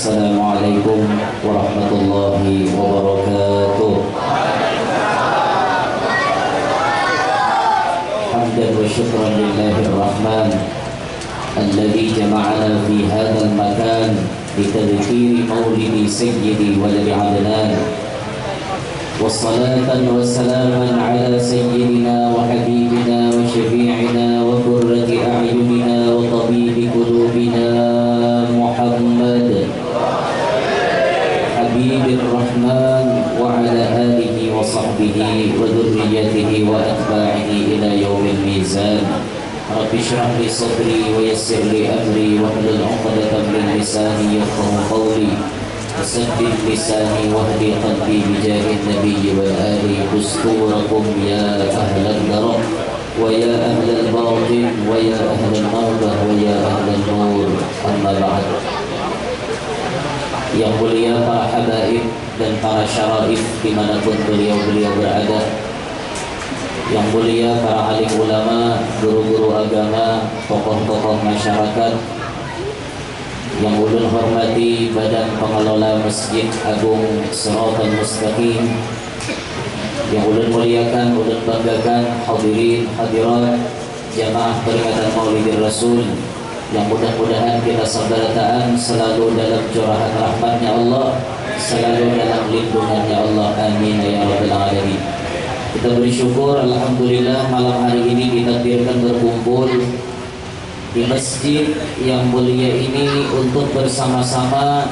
Assalamualaikum warahmatullahi wabarakatuh. Hamdan wa syukran lillahir rahman alladzi jama'ana fi hadzal makan litadhkiri maulidi sayyidi waladi adnan wassalatan wassalaman ala sayyidina wa habibina wa syafi'ina wa qurrati a'yunina wa tabibi qulubina Muhammad Habibir Rahman wa ala alihi wa sahbihi wa dhurriyyatihi wa atba'ihi ila yaumil mizan. Rabbi shrah li sadri wa yassir li amri wa hlul 'uqdatam min lisani yafqahu qawli wasaddid lisani wahdi qalbi bijahin nabiyyi wal ali dusturakum ya ahlan darab wa ya ahlal batin wa ya ahlal marbah wa ya ahlal nur. Amma ba'd. Yang mulia para habaib dan para syaraif dimanapun beliau-beliau berada, yang mulia para alim ulama, guru-guru agama, tokoh-tokoh masyarakat, yang ulun hormati Badan Pengelola Masjid Agung Shiratal Mustaqim, yang ulun muliakan, ulun banggakan hadirin hadirat jamaah peringatan Maulidir Rasul, yang mudah-mudahan kita sabarataan selalu dalam curahan rahmatnya Allah, selalu dalam lindungannya Allah, amin ya rabbal alamin. Kita bersyukur alhamdulillah malam hari ini ditakdirkan berkumpul di masjid yang mulia ini untuk bersama-sama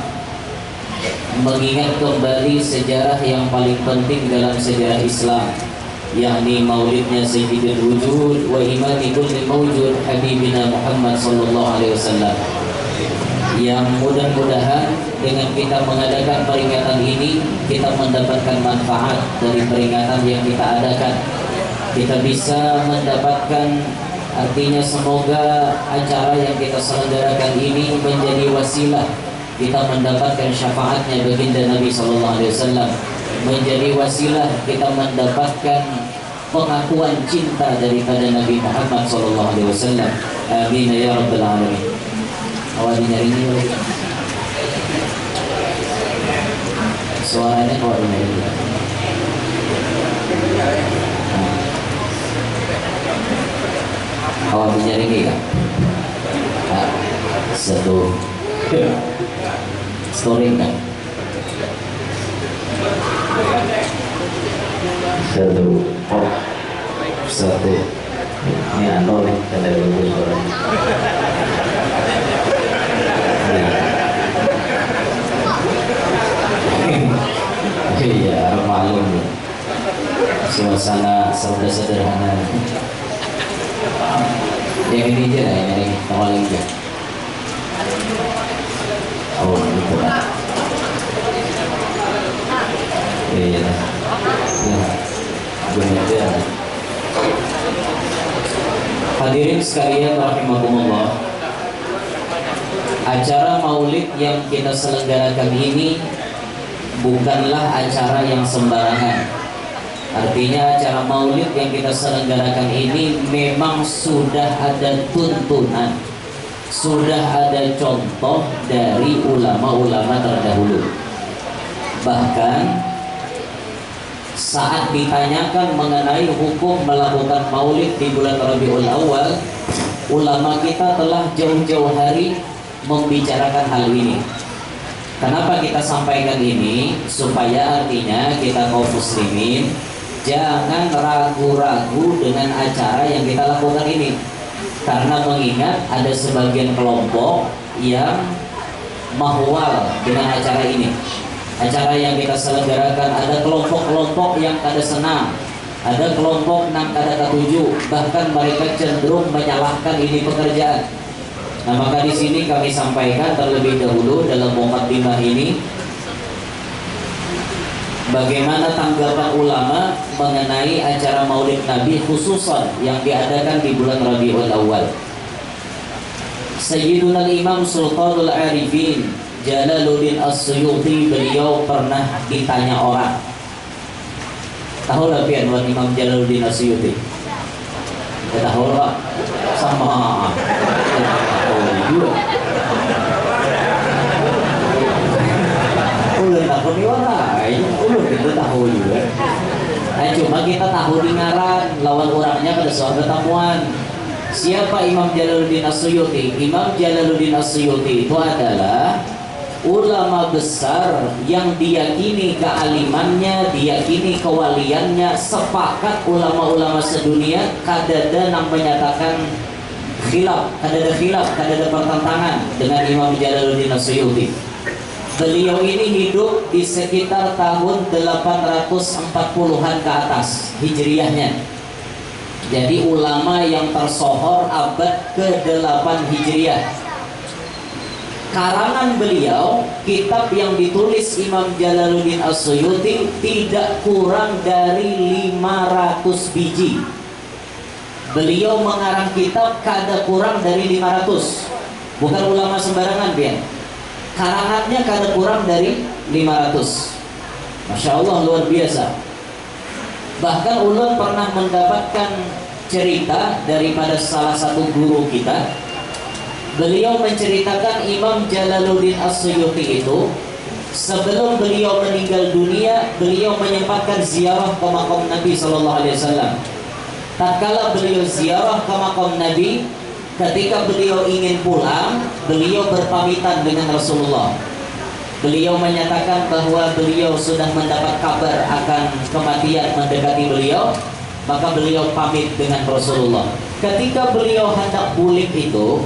mengingat kembali sejarah yang paling penting dalam sejarah Islam, yakni maulidnya Sayyidul Wujud wa imami kulli mawjud Habibina Muhammad sallallahu alaihi wasallam, yang mudah-mudahan dengan kita mengadakan peringatan ini kita mendapatkan manfaat dari peringatan yang kita adakan. Kita bisa mendapatkan, artinya semoga acara yang kita selenggarakan ini menjadi wasilah kita mendapatkan syafaatnya baginda Nabi sallallahu alaihi wasallam, menjadi wasilah kita mendapatkan pengakuan cinta daripada Nabi Muhammad sallallahu alaihi wasallam. Amin ya rabbal alamin. Awal nyari ini suaranya kok ini. Awal nyari ini kan? Satu story kan? Satu ini anu nih kada bagus orang. Iya, malum suasana sederhana. Yang ini aja lah, yang ini awal aja. Oh, itu lah. Iya. Hadirin sekalian rahimakumullah, acara maulid yang kita selenggarakan ini bukanlah acara yang sembarangan. Artinya acara maulid yang kita selenggarakan ini memang sudah ada tuntunan, sudah ada contoh dari ulama-ulama terdahulu. Bahkan saat ditanyakan mengenai hukum melakukan maulid di bulan Rabiul Awal, ulama kita telah jauh-jauh hari membicarakan hal ini. Kenapa kita sampaikan ini? Supaya artinya kita kaum muslimin jangan ragu-ragu dengan acara yang kita lakukan ini. Karena mengingat ada sebagian kelompok yang mahwal dengan acara ini. Acara yang kita selenggarakan, ada kelompok-kelompok yang kada senang, ada kelompok yang kada ketujuh, bahkan mereka cenderung menyalahkan ini pekerjaan. Nah, maka di sini kami sampaikan terlebih dahulu dalam muqaddimah ini bagaimana tanggapan ulama mengenai acara Maulid Nabi khususan yang diadakan di bulan Rabiul Awal. Sayyiduna Imam Sultanul Arifin Jalaluddin As-Suyuti, beliau pernah ditanya orang, tahu lah pian wan Imam Jalaluddin As-Suyuti? Tahu lah, sama sahabat Afwan, siapa Imam Jalaluddin As-Suyuti? Imam Jalaluddin As-Suyuti itu adalah ulama besar yang diyakini kealimannya, diyakini kewaliannya, sepakat ulama-ulama sedunia kadada yang menyatakan khilaf, kadada pertentangan dengan Imam Jalaluddin As-Suyuti. Beliau ini hidup di sekitar tahun 840-an ke atas Hijriahnya. Jadi ulama yang tersohor abad ke-8 Hijriah. Karangan beliau, kitab yang ditulis Imam Jalaluddin As-Suyuti tidak kurang dari 500 biji. Beliau mengarang kitab kada kurang dari 500. Bukan ulama sembarangan, Bian. Karangannya kada kurang dari 500. Masya Allah, luar biasa. Bahkan ulun pernah mendapatkan cerita daripada salah satu guru kita. Beliau menceritakan Imam Jalaluddin As-Suyuti itu sebelum beliau meninggal dunia, beliau menyempatkan ziarah ke makam Nabi SAW. Tatkala beliau ziarah ke makam Nabi, ketika beliau ingin pulang, beliau berpamitan dengan Rasulullah. Beliau menyatakan bahwa beliau sudah mendapat kabar akan kematian mendekati beliau, maka beliau pamit dengan Rasulullah. Ketika beliau hendak pulih itu,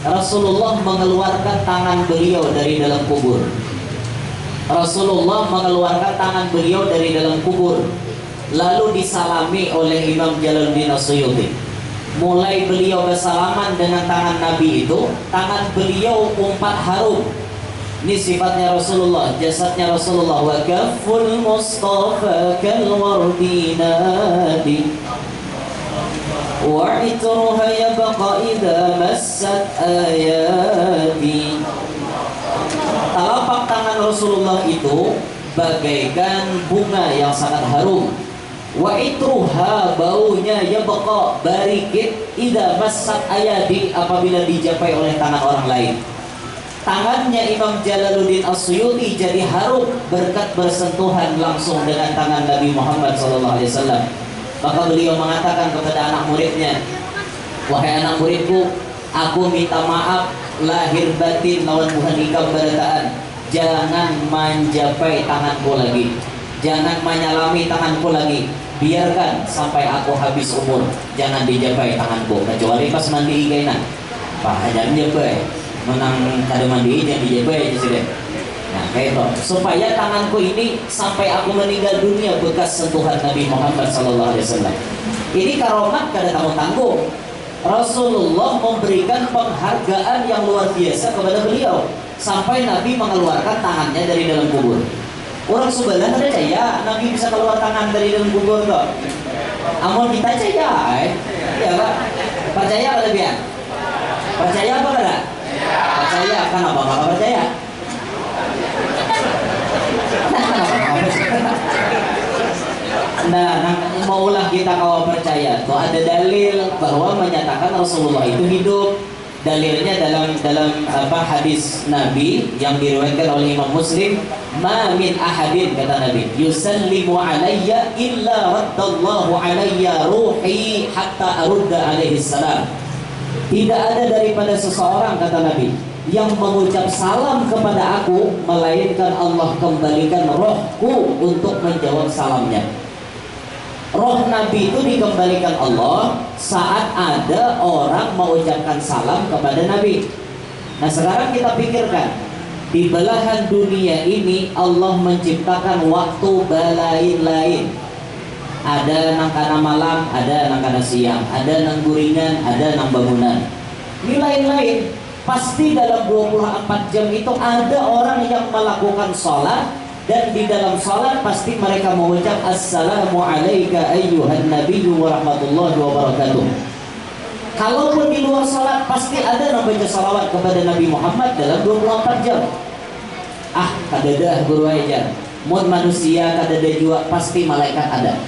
Rasulullah mengeluarkan tangan beliau dari dalam kubur. Rasulullah mengeluarkan tangan beliau dari dalam kubur, lalu disalami oleh Imam Jalaluddin As-Suyuti. Mulai beliau bersalaman dengan tangan Nabi itu, tangan beliau umpat harum. Ini sifatnya Rasulullah, jasadnya Rasulullah. Wa kaful Mustafa kal wardi nadi wa itruha yabqa idha massat ayati. Telapak tangan Rasulullah itu bagaikan bunga yang sangat harum. Wa itruha, baunya yabqa barikit idza massat ayadi, apabila dijapai oleh tangan orang lain. Tangannya Imam Jalaluddin As-Suyuti jadi harum berkat bersentuhan langsung dengan tangan Nabi Muhammad SAW. Maka beliau mengatakan kepada anak muridnya, wahai anak muridku, aku minta maaf lahir batin lawan Tuhan ikam barataan. Jangan menjapai tanganku lagi, jangan menyalami tanganku lagi. Biarkan sampai aku habis umur, jangan dijabai tanganku, kecuali pas mandi kainan. Pak, jangan jabai, menang kada mandi jangan dijabai aja sudah. Nah, kayak itu, supaya tanganku ini sampai aku meninggal dunia bekas sentuhan Nabi Muhammad SAW. Ini karomat kada tanggung-tanggung. Rasulullah memberikan penghargaan yang luar biasa kepada beliau, sampai Nabi mengeluarkan tangannya dari dalam kubur. Orang sebelah percaya Nabi bisa keluar tangan dari dalam kubur kok. Amun kita percaya, ya Pak. Percaya apa lebih? Percaya apa enggak? Percaya. Kenapa enggak percaya? Nah, maulah kita kau percaya. Tuh ada dalil bahwa menyatakan Rasulullah itu hidup. Dalilnya dalam hadis Nabi yang diriwayatkan oleh Imam Muslim, ma min ahadin, kata Nabi, yusallimu alayya illa raddallahu alayya ruhi hatta arudda alaihi salam. Tidak ada daripada seseorang, kata Nabi, yang mengucap salam kepada aku melainkan Allah kembalikan rohku untuk menjawab salamnya. Roh Nabi itu dikembalikan Allah saat ada orang mengucapkan salam kepada Nabi. Nah, sekarang kita pikirkan, di belahan dunia ini Allah menciptakan waktu lain-lain. Ada nang kana malam, ada nang kana siang, ada nang guringan, ada nang bangunan. Ini lain-lain. Pasti dalam 24 jam itu ada orang yang melakukan sholat, dan di dalam salat pasti mereka mengucap assalamu alayka ayyuhan nabiyyu wa rahmatullahi wa barakatuh. Kalaupun di luar salat pasti ada yang membaca salawat kepada Nabi Muhammad dalam 24 jam. Kadadah guru ajar. Mun manusia kadada juga pasti malaikat ada.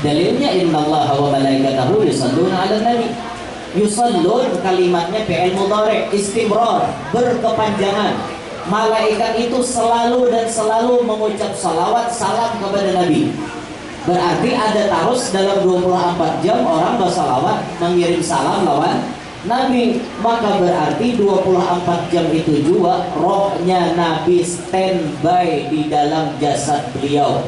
Dalilnya innallaha wa malaikatahu yusalluna 'alan nabi. Yusallun kalimatnya fi'il mudhari' istimrar, berkepanjangan. Malaikat itu selalu dan selalu mengucap salawat salam kepada Nabi. Berarti ada terus dalam 24 jam orang bersalawat mengirim salam lawan Nabi. Maka berarti 24 jam itu juga rohnya Nabi standby di dalam jasad beliau.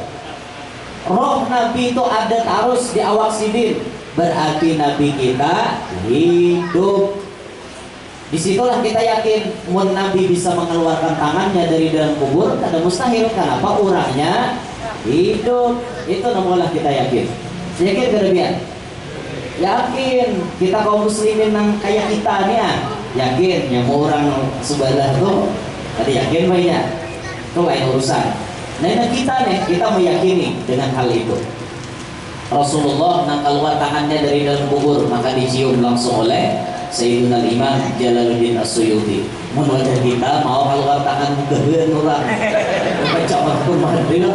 Roh Nabi itu ada terus di awak sidin. Berarti Nabi kita hidup. Disitulah kita yakin mun Nabi bisa mengeluarkan tangannya dari dalam kubur, kada mustahil. Kenapa? Orangnya hidup. Itu namulah kita yakin. Yakin kada biar? Yakin. Kita kaum muslimin yang kayak kita nih ya. Yakin. Yang orang sebelah tuh kada yakin banyak. Itu lain urusan. Nah kita nih, kita meyakini dengan hal itu. Rasulullah nak keluar tangannya dari dalam kubur, maka dicium langsung oleh Sayyidina Imam Jalaluddin As-Suyuti. Mun wajah kita mau keluar tangan geheun urang. Baca waktu madil.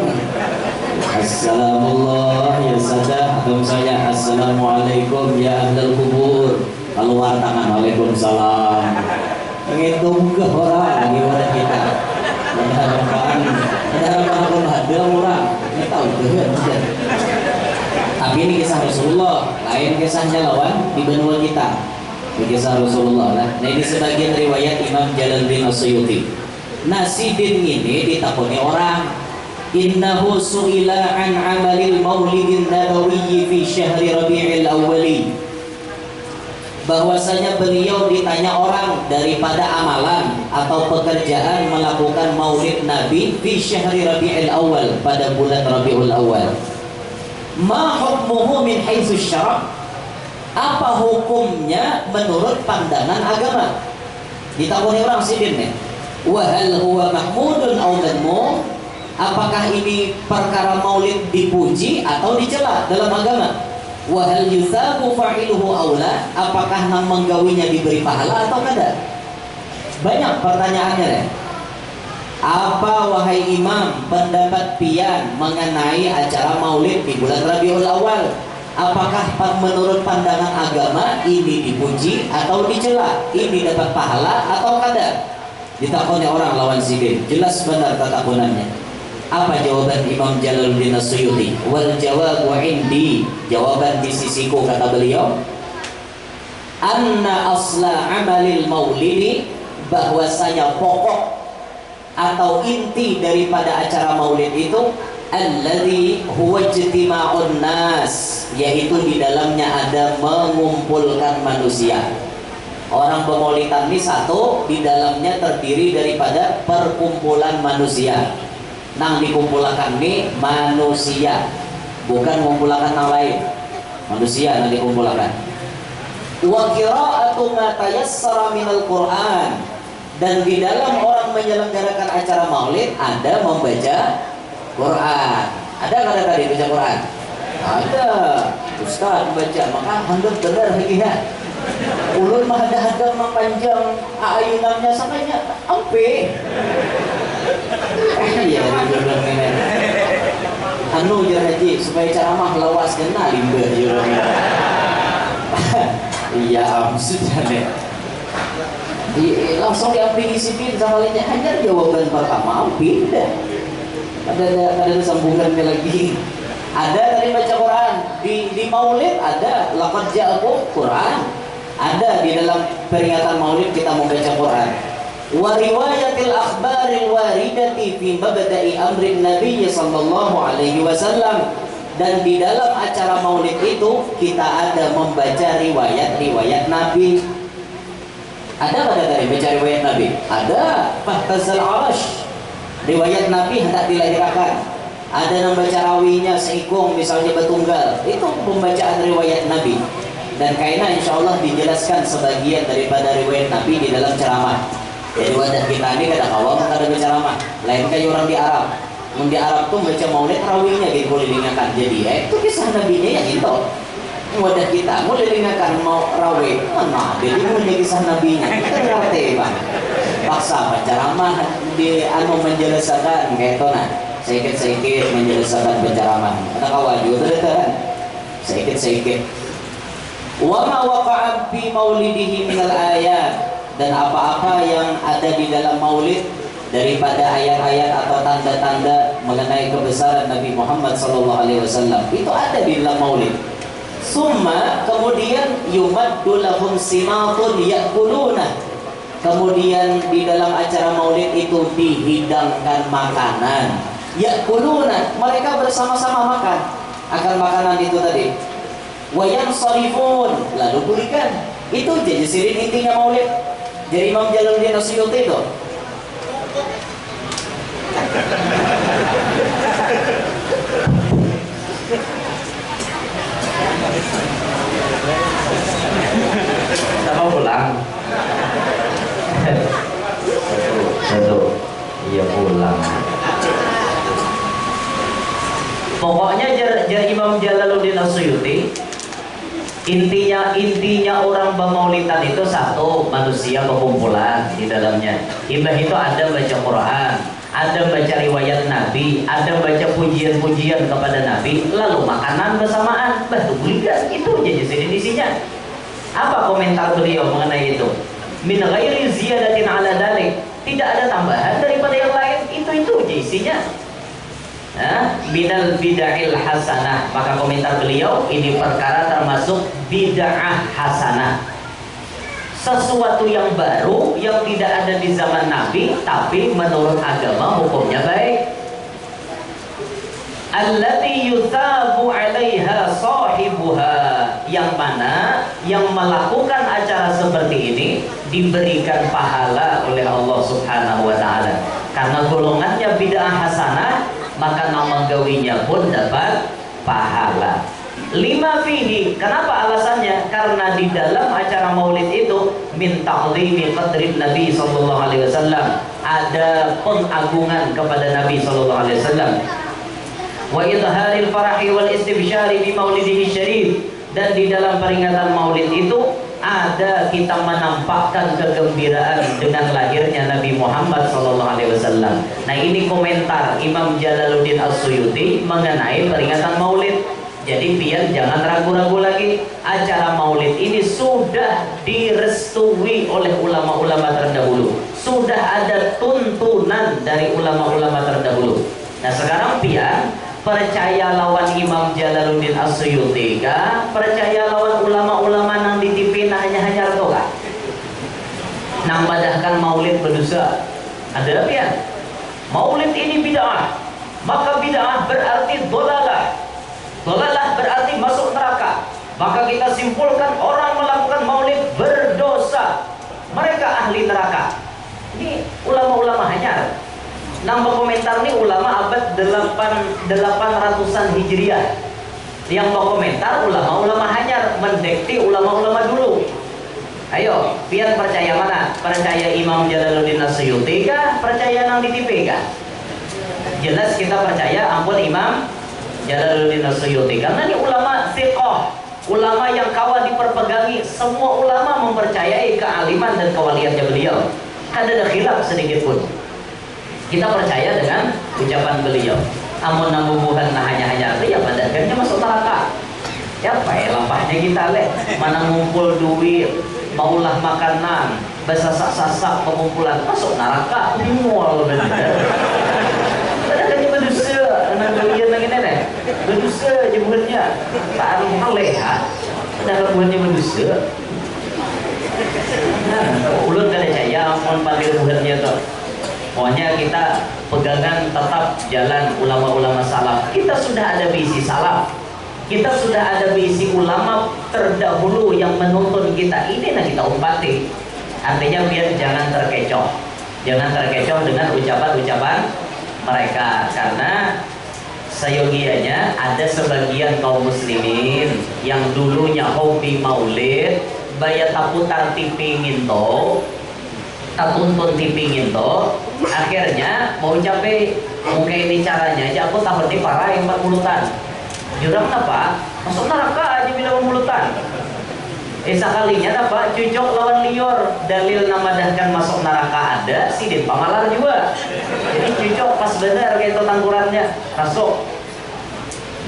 Assalamualaikum ya sadah, atau misalnya Assalamualaikum ya ahlal kubur. Keluar tangan, Waalaikumsalam. Ngitung ke orang gimana kita. Harapan pun ada orang. Kita tahu geheun. Tapi ini kisah Rasulullah, lain kisahnya lawan di benua kita. Kisah Rasulullah lah. Nah ini sebagian riwayat Imam Jalaluddin As-Suyuti. Nasidin ini ditakuni orang. Innahu su'ila an amalil maulidin nabawiyyi fi syahri Rabi'il Awwali. Bahwasanya beliau ditanya orang daripada amalan atau pekerjaan melakukan maulid Nabi fi syahri Rabi'il Awwal, pada bulan Rabiul Awal. Ma hukmuhu min haitsu syara'? Apa hukumnya menurut pandangan agama? Ditakuni orang sidin nih. Wa hal huwa mahmudun aw madmum? Apakah ini perkara maulid dipuji atau dicela dalam agama? Wa hal yuthabu fa'iluhu aw la? Apakah nang menggawinya diberi pahala atau kada? Banyak pertanyaannya nih. Apa wahai imam pendapat pian mengenai acara maulid di bulan Rabiul Awal? Apakah menurut pandangan agama ini dipuji atau dicela? Ini dapat pahala atau kada? Ditakoni orang lawan sidin. Jelas benar tatakunannya. Apa jawaban Imam Jalaluddin As-Suyuti? Wal jawabu indi. Jawaban di sisiku, kata beliau. Anna asla amalil maulidi, bahwasanya pokok atau inti daripada acara maulid itu alladzi huwa ijtima'un nas, yaitu di dalamnya ada mengumpulkan manusia. Orang pemaulidan ini satu, di dalamnya terdiri daripada perkumpulan manusia. Nang dikumpulkan ini manusia, bukan mengumpulkan yang lain. Manusia nang dikumpulkan. Wa qira'atu ma tayassara minal Qur'an, dan di dalam orang menyelenggarakan acara maulid ada membaca Quran. Ada kada tadi baca Quran? Ada. Ustaz baca, maka handap benar lagi ya. Ulun mah ada mah panjang ayunannya sampainya ampe. Iya, dibilang ini. Anu jar haji supaya ceramah lawas kena limbah jurang. Iya, maksudnya nih. Langsung diaplikasikan sama lainnya, hanya jawaban pertama pindah. Ada sambungannya lagi. Ada dari baca Quran di maulid, ada laqad ja'akum Quran, ada di dalam peringatan maulid kita membaca Quran. Wa riwayatil akhbaril waridati fi mabda'i amrin nabiy sallallahu alaihi wasallam, dan di dalam acara maulid itu kita ada membaca riwayat-riwayat Nabi. Ada pada dari baca riwayat Nabi? Ada. Fahtazal arash, riwayat Nabi hendak dilahirkan. Ada yang baca rawinya seikung, misalnya betunggal. Itu pembacaan riwayat Nabi. Dan kayaknya insya Allah dijelaskan sebagian daripada riwayat Nabi di dalam ceramah. Jadi wadah kita ini kada kawam kada berceramah. Lain kayak orang di Arab. Di Arab tuh baca maulid rawinya gitu boleh diingatkan. Jadi itu kisah Nabinya yang itu. Wadah kita mau diingatkan mau rawi mana? Jadi mau kisah Nabinya. Kita ngerti bang. Paksa penceramah di anu menjelaskan kayak itu nah. Sedikit-sedikit menjelaskan penceramah. Ada kawan juga kan? Sedikit-sedikit. Wa ma waqa'a fi maulidihi minal ayat, dan apa-apa yang ada di dalam maulid daripada ayat-ayat atau tanda-tanda mengenai kebesaran Nabi Muhammad SAW. Itu ada di dalam maulid. Summa, kemudian yumaddu lahum simatun yakuluna. Kemudian di dalam acara maulid itu dihidangkan makanan. Yakuluna, mereka bersama-sama makan akan makanan itu tadi. Wa yansarifun, lalu berikan. Itu jadi sirin intinya maulid. Jadi Imam Jalaluddin As-Suyuti itu. Kita mau pulang. Satu. Iya pulang. Pokoknya jar Imam Jalaluddin As-Suyuti, intinya orang bermaulidan itu satu, manusia berkumpulan di dalamnya. Ibadah itu ada baca Quran, ada baca riwayat Nabi, ada baca pujian-pujian kepada Nabi, lalu makanan bersamaan. Batu bulikan itu jadi isinya. Apa komentar beliau mengenai itu? Min ghairi ziyadatin ala dalik, tidak ada tambahan daripada yang lain. Itu isinya. Minal bid'ahil hasanah. Maka komentar beliau, ini perkara termasuk bid'ah hasanah, sesuatu yang baru yang tidak ada di zaman Nabi tapi menurut agama hukumnya baik. Allati yuthabu 'alaiha sahibuha, yang mana yang melakukan acara seperti ini diberikan pahala oleh Allah Subhanahu wa taala. Karena golongannya bid'ah hasanah, maka nama gawinya pun dapat pahala. Lima fihi, kenapa alasannya? Karena di dalam acara maulid itu min ta'zimi qadrin Nabi sallallahu alaihi wasallam, ada pengagungan kepada Nabi sallallahu alaihi wasallam. Wa idharil farahi wal istibsyari bi maulidihi syarif, dan di dalam peringatan maulid itu ada kita menampakkan kegembiraan dengan lahirnya Nabi Muhammad SAW. Nah, ini komentar Imam Jalaluddin As-Suyuti mengenai peringatan maulid. Jadi biar jangan ragu-ragu lagi, acara maulid ini sudah direstui oleh ulama-ulama terdahulu, sudah ada tuntunan dari ulama-ulama terdahulu. Nah, sekarang biar percaya lawan Imam Jalaluddin As-Suyuti kah? Percaya lawan ulama-ulama nang di TV hanya to kah? Nang padahkan maulid berdosa. Ada apa ya? Maulid ini bid'ah. Maka bid'ah berarti dolalah. Dolalah berarti masuk neraka. Maka kita simpulkan orang melakukan maulid berdosa. Mereka ahli neraka. Ini ulama-ulama hanyar. Nambah komentar nih ulama abad 800-an Hijriah. Yang mau komentar ulama-ulama hanyar, mendekti ulama-ulama dulu. Ayo, pian percaya mana? Percaya Imam Jalaluddin As-Suyuti kah? Percaya nang di TV kah? Jelas kita percaya ampun Imam Jalaluddin As-Suyuti, karena ini ulama thiqah, ulama yang kawan diperpegangi. Semua ulama mempercayai kealiman dan kewaliannya beliau. Ada khilaf sedikit pun. Kita percaya dengan ucapan beliau. Amun nambubuhan nah hanya ya pada akhirnya masuk neraka. Ya pakai lampahnya kita mana ngumpul duit, maulah makanan, bersasak-sasak pengumpulan, masuk neraka. Mual bener. Pada akhirnya berdosa, anak kalian lagi nenek. Berdosa jemurnya. Tak ada maleha. Pada buatnya berdosa. Nah, ulut kada caya amun pada buatnya tuh. Pokoknya kita pegangan tetap jalan ulama-ulama salaf. Kita sudah ada visi salaf, kita sudah ada visi ulama terdahulu yang menuntun kita. Ini yang kita umpati. Artinya biar jangan terkecoh dengan ucapan-ucapan mereka. Karena seyogianya ada sebagian kaum muslimin yang dulunya hobi maulid, bayar taputar TV nginto, tuntun TV nginto, akhirnya mau capai mungkin ini caranya aja aku tahun ini parah yang 40-an jurang apa masuk neraka aja bilang mulutan. Sekalinya apa cocok lawan lior, dalil namadahkan masuk neraka ada sidin pamalar juga, jadi cocok pas benar kayak itu tangkurannya masuk.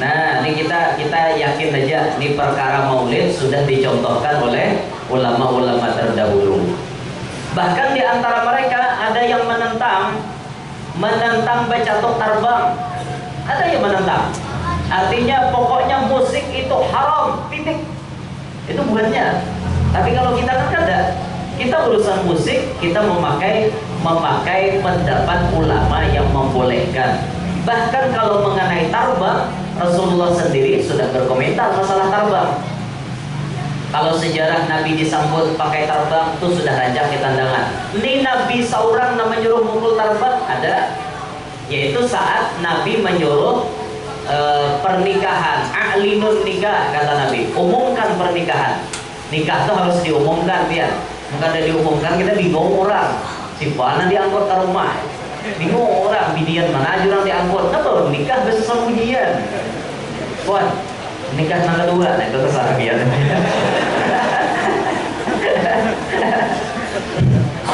Nah, ini kita yakin aja ini perkara maulid sudah dicontohkan oleh ulama-ulama terdahulu. Bahkan di antara mereka ada yang menentang menentang bacatok tarbang. Ada yang menentang. Artinya pokoknya musik itu haram, titik. Itu bukannya. Tapi kalau kita kan ada, kita urusan musik, kita memakai pendapat ulama yang membolehkan. Bahkan kalau mengenai tarbang, Rasulullah sendiri sudah berkomentar masalah tarbang. Kalau sejarah Nabi disambut pakai tarbang itu sudah rancak di tandangan. Ini Nabi seorang menyuruh mukul tarbang ada, yaitu saat Nabi menyuruh pernikahan, a'linun nikah kata Nabi, umumkan pernikahan. Nikah itu harus diumumkan dia. Bukan ada diumumkan kita bingung orang. Si mana diangkut ke rumah, bingung orang, bidian mana aja orang diangkut. Kenapa nikah besok sembunyian? Puan, nikah yang kedua, nah itu kesakian.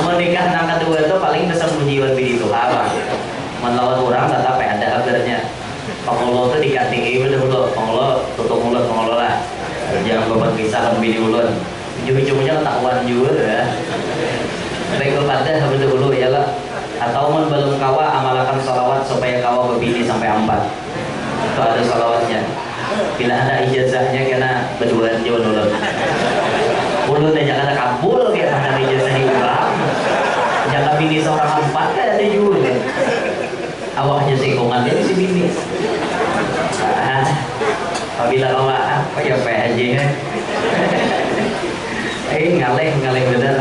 Menikah yang kedua itu paling bersembunyian bidi itu apa? Melawan orang tetap ada kabarnya. Pengelola itu dikati betul, pengelola tutup mulut pengelola. Jangan bapak pisah kan bini ulun. Ujung-ujungnya ketahuan juga ya. Baik kepada betul dulu ya lah. Atau belum kawa amalkan salawat supaya kawa berbini sampai 4. Itu ada salawatnya. Bila ada ijazahnya kena berduaan juga ulun. Ulun jangan ada kabul kayak ada ijazah Ibrahim. Jangan bini seorang 4 kan ada juga. Awaknya singkungan dia si bini. Apabila kawa apa ya PJ kan. Ngaleh bener.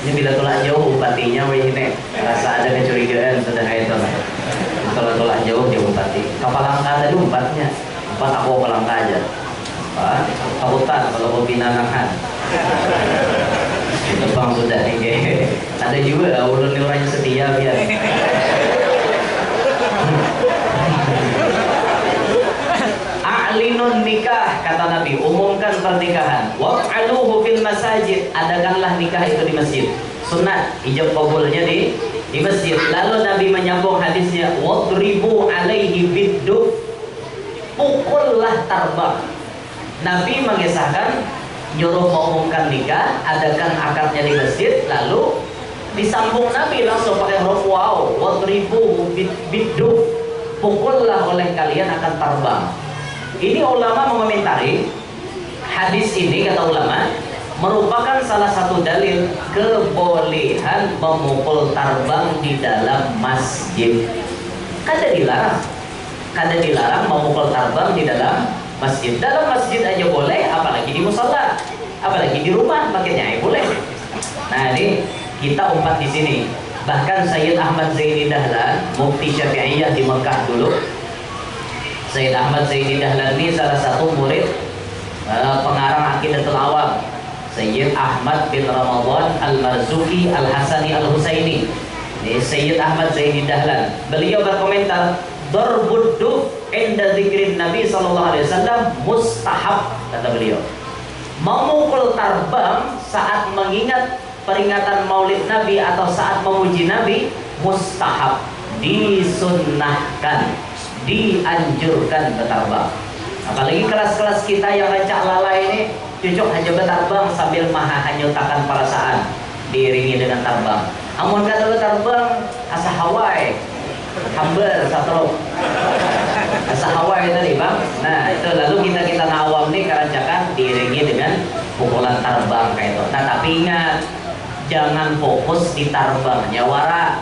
Ini bila tolak jauh bupatinya ini rasa ada kecurigaan sudah kayak itu. Kalau tolak jauh dia bupati. Kapal langka tadi umpatnya. Umpat aku kapal langka aja. Takutan kalau mau binanakan. Itu bang sudah nih. Ada juga ulun orangnya setia biar. A'linun nikah kata Nabi, umumkan pernikahan. Wa'aluhu fil masajid, adakanlah nikah itu di masjid. Sunat ijab qabulnya di masjid. Lalu Nabi menyambung hadisnya, wadribu alaihi bidduf, pukullah tarbang. Nabi mengisahkan nyuruh mengumumkan nikah, adakan akadnya di masjid, lalu disambung Nabi langsung pakai huruf waw, wadribu bidduf, pukullah oleh kalian akan tarbang. Ini ulama mengomentari hadis ini, kata ulama, merupakan salah satu dalil kebolehan memukul tarbang di dalam masjid. Kada dilarang memukul tarbang di dalam masjid. Dalam masjid aja boleh, apalagi di musala, apalagi di rumah, makanya boleh. Nah ini kita umpat di sini. Bahkan Sayyid Ahmad Zaini Dahlan, mufti Syafi'iyah di Mekah dulu. Sayyid Ahmad Zaini Dahlan ini salah satu murid pengarang Aqidatul Awam, Sayyid Ahmad bin Ramadan Al-Marzuki Al-Hasani Al-Husaini. Ini Sayyid Ahmad Zaini Dahlan. Beliau berkomentar, darbud duf inda dzikrin Nabi sallallahu alaihi wasallam mustahab, kata beliau. Memukul tarbang saat mengingat peringatan Maulid Nabi atau saat memuji Nabi mustahab, disunnahkan, dianjurkan bertarbang. Apalagi kelas-kelas kita yang rancak lalai ini, cucuk hanya bertarbang sambil maha hanyutakan perasaan, diiringi dengan tarbang. Amun kata bertarbang asa Hawaii, hamber satu asa Hawaii tadi bang. Nah itu lalu kita awam nih kerancakan diiringi dengan pukulan tarbang kayak itu. Nah tapi ingat, jangan fokus di tarbangnya wara.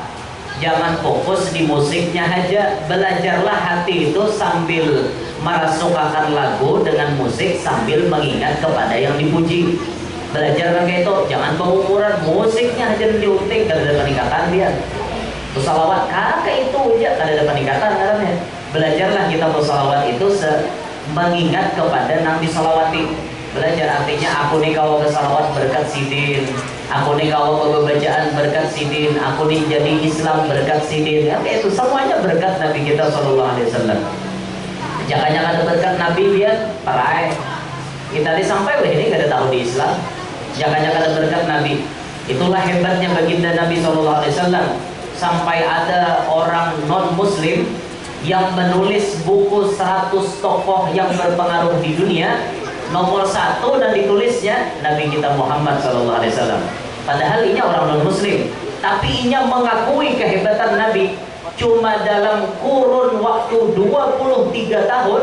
Jangan fokus di musiknya aja. Belajarlah hati itu sambil merasukakan lagu dengan musik sambil mengingat kepada yang dipuji. Belajar kayak itu. Jangan pengumuran musiknya aja diuting, kada ada peningkatan dia. Bersalawat kakek itu aja kada ada peningkatan katanya. Belajarlah kita bersalawat itu mengingat kepada Nabi salawati. Belajar artinya aku nih kalau bersalawat berkat sidin, aku nih kalau berbacaan berkat sidin, aku nih jadi Islam berkat sidin. Ya, itu semuanya berkat Nabi kita sallallahu alaihi wasallam. Jangan ada berkat Nabi dia parai. Kita disampai wah ini kada tahu di Islam. Jangan ada berkat Nabi. Itulah hebatnya baginda Nabi sallallahu alaihi wasallam. Sampai ada orang non muslim yang menulis buku 100 tokoh yang berpengaruh di dunia. Nomor 1 dan ditulisnya Nabi kita Muhammad SAW. Padahal ini orang non muslim, tapi inya mengakui kehebatan Nabi. Cuma dalam kurun waktu 23 tahun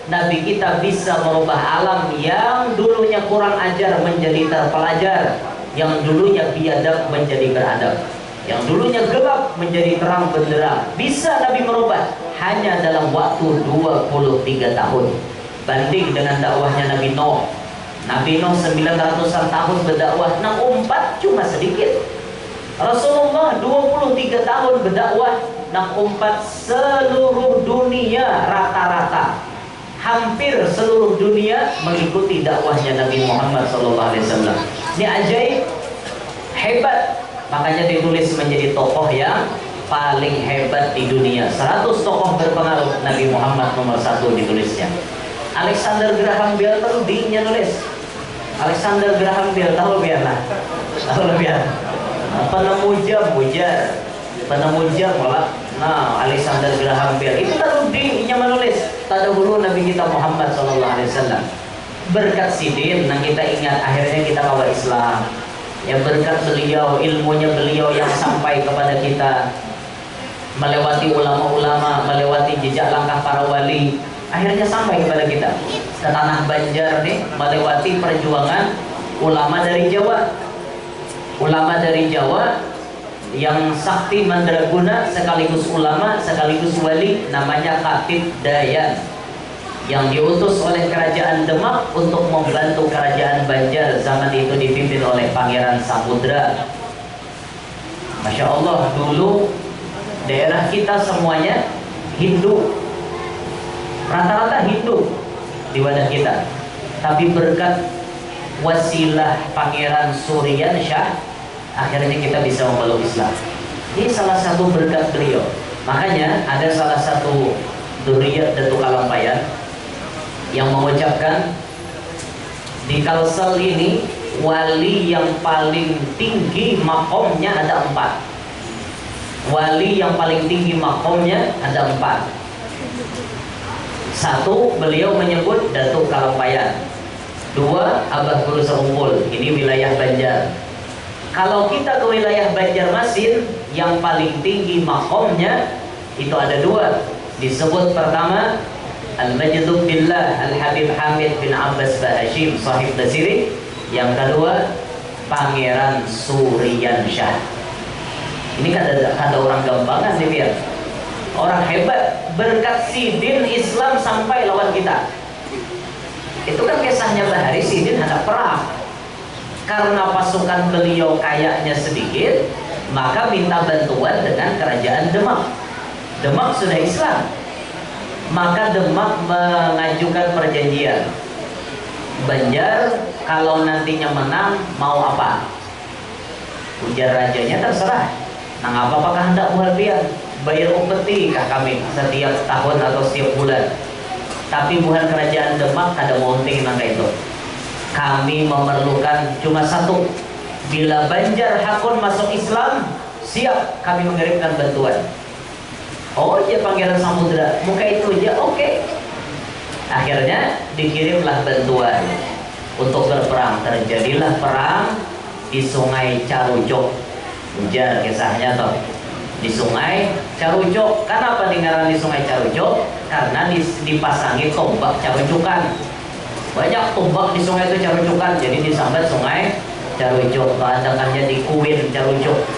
Nabi kita bisa merubah alam yang dulunya kurang ajar menjadi terpelajar, yang dulunya biadab menjadi beradab, yang dulunya gelap menjadi terang benderang. Bisa Nabi merubah hanya dalam waktu 23 tahun. Banding dengan dakwahnya Nabi Nuh. Nabi Nuh 900-an tahun berdakwah, nang umpat cuma sedikit. Rasulullah 23 tahun berdakwah, nang umpat seluruh dunia rata-rata. Hampir seluruh dunia mengikuti dakwahnya Nabi Muhammad SAW. Ini ajaib, hebat. Makanya ditulis menjadi tokoh yang paling hebat di dunia. 100 tokoh berpengaruh, Nabi Muhammad nomor 1 ditulisnya. Alexander Graham Bell tadinya nulis. Alexander Graham Bell tahu biar lah. Tahu biar. Penemu jam bujar, penemu jam malah. Nah, Alexander Graham Bell itu tadinya menulis. Tadahulu Nabi kita Muhammad SAW. Berkat sidin, nah kita ingat akhirnya kita bawa Islam. Ya berkat beliau, ilmunya beliau yang sampai kepada kita, melewati ulama-ulama, melewati jejak langkah para wali, akhirnya sampai kepada kita ke tanah Banjar nih, melewati perjuangan ulama dari Jawa. Ulama dari Jawa yang sakti mandraguna sekaligus ulama sekaligus wali, namanya Khatib Dayan, yang diutus oleh kerajaan Demak untuk membantu kerajaan Banjar zaman itu dipimpin oleh Pangeran Samudra. Masya Allah, dulu daerah kita semuanya Hindu, rata-rata Hindu di wadah kita, tapi berkat wasilah Pangeran Suryan Shah akhirnya kita bisa memeluk Islam. Ini salah satu berkat beliau. Makanya ada salah satu duriyat Datuk Kalampayan yang mengucapkan di Kalsel ini wali yang paling tinggi makomnya ada 4. Wali yang paling tinggi makomnya ada 4. 1, beliau menyebut Datuk Kalampayan. 2, Abah Guru Serumpul, ini wilayah Banjar. Kalau kita ke wilayah Banjarmasin, yang paling tinggi makomnya itu ada 2. Disebut pertama Al-Majdub Billah Al-Habib Hamid bin Abbas Bahashim Sahib Basiri. Yang kedua Pangeran Suryan Shah. Ini kan ada orang gampangan nih biar. Orang hebat, berkat sidin Islam sampai lawan kita. Itu kan kisahnya Bahari, sidin ada perang. Karena pasukan beliau kayaknya sedikit, maka minta bantuan dengan kerajaan Demak. Demak sudah Islam, maka Demak mengajukan perjanjian. Banjar kalau nantinya menang mau apa? Ujar rajanya, terserah. Nah, apakah hendak buat biar bayar upeti kah kami setiap tahun atau setiap bulan? Tapi bukan kerajaan Demak ada mounting nangka itu. Kami memerlukan cuma 1. Bila Banjar Hakun masuk Islam, siap kami mengirimkan bantuan. Oh iya Pangeran Samudra, muka itu aja, oke. Akhirnya dikirimlah bantuan untuk berperang. Terjadilah perang di Sungai Carucuk. Ujar kisahnya toh. Di Sungai Carucuk. Kenapa tinggalan di Sungai Carucuk? Karena dipasangi tombak carucukan. Banyak tombak di sungai itu carucukan, jadi disambat Sungai Carucuk. Bahandakannya di Kuin Carucuk.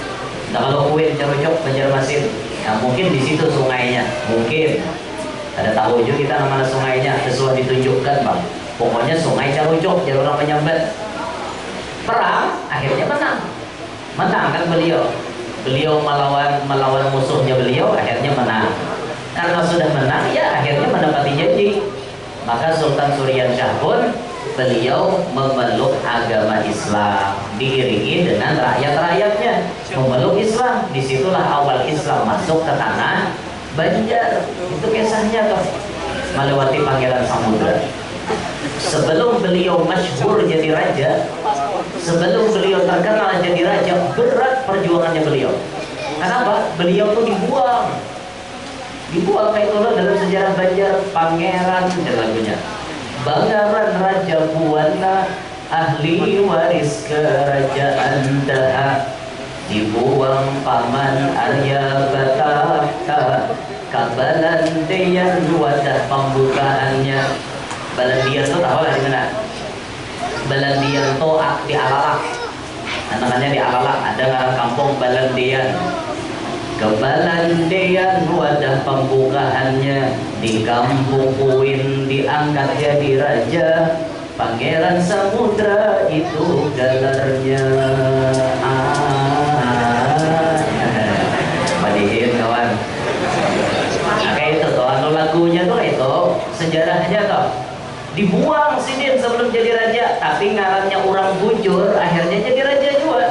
Nah kalau Kuin Carucuk Banjarmasin, ya mungkin di situ sungainya, mungkin. Ada tahu juga kita nama sungainya, sesuai ditunjukkan bang. Pokoknya Sungai Carucuk, jadi orang penyambat. Perang, akhirnya menang. Menang kan beliau. Beliau melawan musuhnya beliau, akhirnya menang. Karena sudah menang, ya akhirnya mendapati janji. Maka Sultan Suryan Shah pun beliau memeluk agama Islam, diiringi dengan rakyat-rakyatnya memeluk Islam. Disitulah awal Islam masuk ke tanah Banjar. Itu kisahnya toh, melewati Pangeran Samudra. Sebelum beliau masyhur jadi raja, sebelum beliau terkenal jadi raja, berat perjuangannya beliau. Kenapa? Beliau tuh dibuang kayak dulu dalam sejarah Banjar, pangeran dan lagunya. Bangaran Raja Buana, ahli waris kerajaan Daha. dibuang paman Arya Batata, kabalan deyan wadah pembukaannya. Balandian itu tahu lah di mana? Balandian itu di Alalak, namanya di Alalak, ada ngarang kampung Balandian. Kebalandian wadah pembukaannya, di kampung Kuin diangkat jadi raja, Pangeran Samudra itu gelarnya. Madihin kawan. Nah, kayak itu tuh, anu lagunya tuh itu sejarahnya tuh. Dibuang sidin sebelum jadi raja, tapi ngarannya orang bujur, akhirnya jadi raja juga.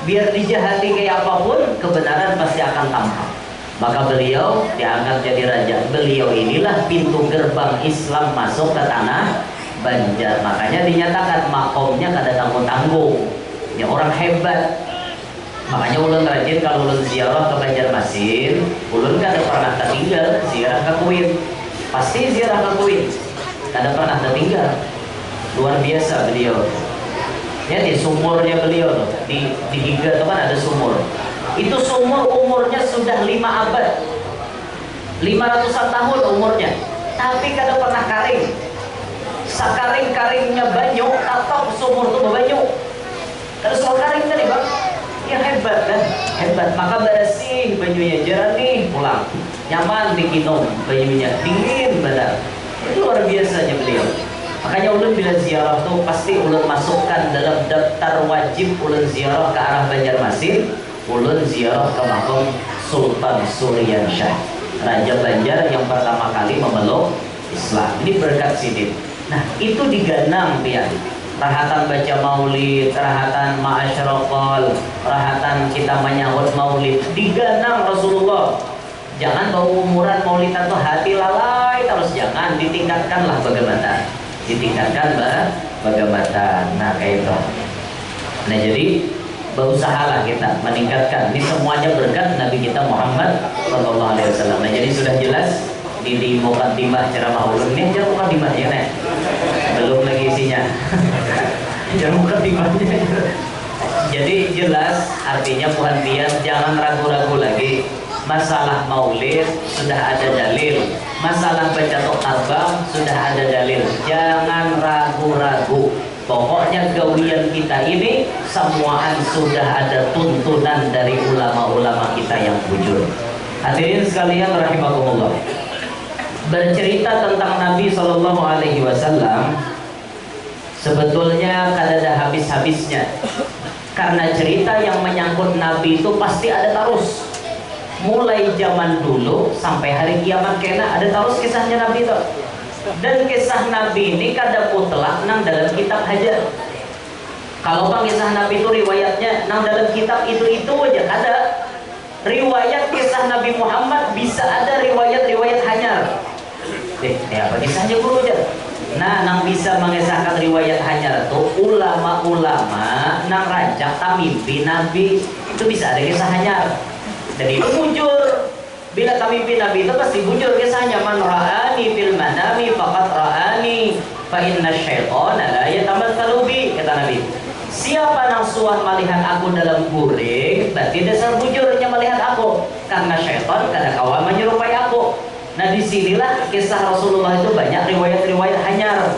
Biar dijahati kayak apapun, kebenaran pasti akan tampak. Maka beliau diangkat jadi raja. Beliau inilah pintu gerbang Islam masuk ke tanah Banjar. Makanya dinyatakan makomnya kada tanggung-tanggung. Ya orang hebat. Makanya ulun rajin kalau ulun ziarah ke Banjarmasin, ulun kada pernah tertinggal ziarah ke Kuin. Pasti ziarah ke Kuin. Kada pernah tertinggal. Luar biasa beliau. Ya di sumurnya beliau tuh, di Higa tuh kan ada sumur. Itu sumur umurnya sudah 5 abad, 500-an tahun umurnya, tapi kada pernah karing. Sakaring-karingnya banyu, tatap sumur tuh banyu. Terus kalau karing tadi bang, ya hebat kan, hebat. Maka bersih banyunya, jernih, pulang, nyaman diminum, banyunya dingin benar. Itu luar biasanya beliau. Makanya ulun bila ziarah tuh pasti ulun masukkan dalam daftar wajib ulun ziarah ke arah Banjarmasin. Ulun ziarah ke makam Sultan Suryansyah, Raja Banjar yang pertama kali memeluk Islam. Ini berkat sidin. Nah itu diganang pian. Rahatan baca maulid, rahatan ma'asyraqal, rahatan kita menyahut maulid, diganang Rasulullah. Jangan bawa umuran maulid atau hati lalai terus, jangan, ditingkatkanlah bagaimana. Ditingkatkan bagaimana. Nah kayak itu. Nah jadi berusahalah kita meningkatkan. Ini semuanya berkat Nabi kita Muhammad Sallallahu Alaihi Wasallam. Nah jadi sudah jelas di mukaddimah ceramah ulun ini aja mukaddimah ya nek. Belum lagi isinya. Jangan mukaddimahnya. Jadi jelas artinya puhantian, jangan ragu-ragu lagi. Masalah maulid sudah ada dalil, masalah baca tok tarbang sudah ada dalil. Jangan ragu-ragu. Pokoknya gawian kita ini semuaan sudah ada tuntunan dari ulama-ulama kita yang bujur. Hadirin sekalian rahimakumullah. Bercerita tentang Nabi Shallallahu Alaihi Wasallam sebetulnya kada ada habis-habisnya. Karena cerita yang menyangkut Nabi itu pasti ada terus. Mulai zaman dulu sampai hari kiamat kena ada terus kisahnya Nabi itu. Dan kisah Nabi ini kada mutlak nang dalam kitab aja. Kalau bang kisah Nabi itu riwayatnya nang dalam kitab itu aja ada. Riwayat kisah Nabi Muhammad bisa ada riwayat-riwayat hanyar. Apa kisahnya guru aja. Nah, nang bisa mengesahkan riwayat hanyar itu ulama-ulama nang rancak tamimpi Nabi itu bisa ada kisah hanyar. Jadi itu bujur. Bila tamimpi Nabi itu pasti bujur kisahnya. Man ra'ani fil manami faqad ra'ani fa inna syaitana la yatamatsalu bi, kata Nabi. Siapa nang suah melihat aku dalam guring, berarti dasar bujurnya melihat aku. Karena syaitan kada kawan menyerupai aku. Nah disinilah kisah Rasulullah itu banyak riwayat-riwayat hanyar.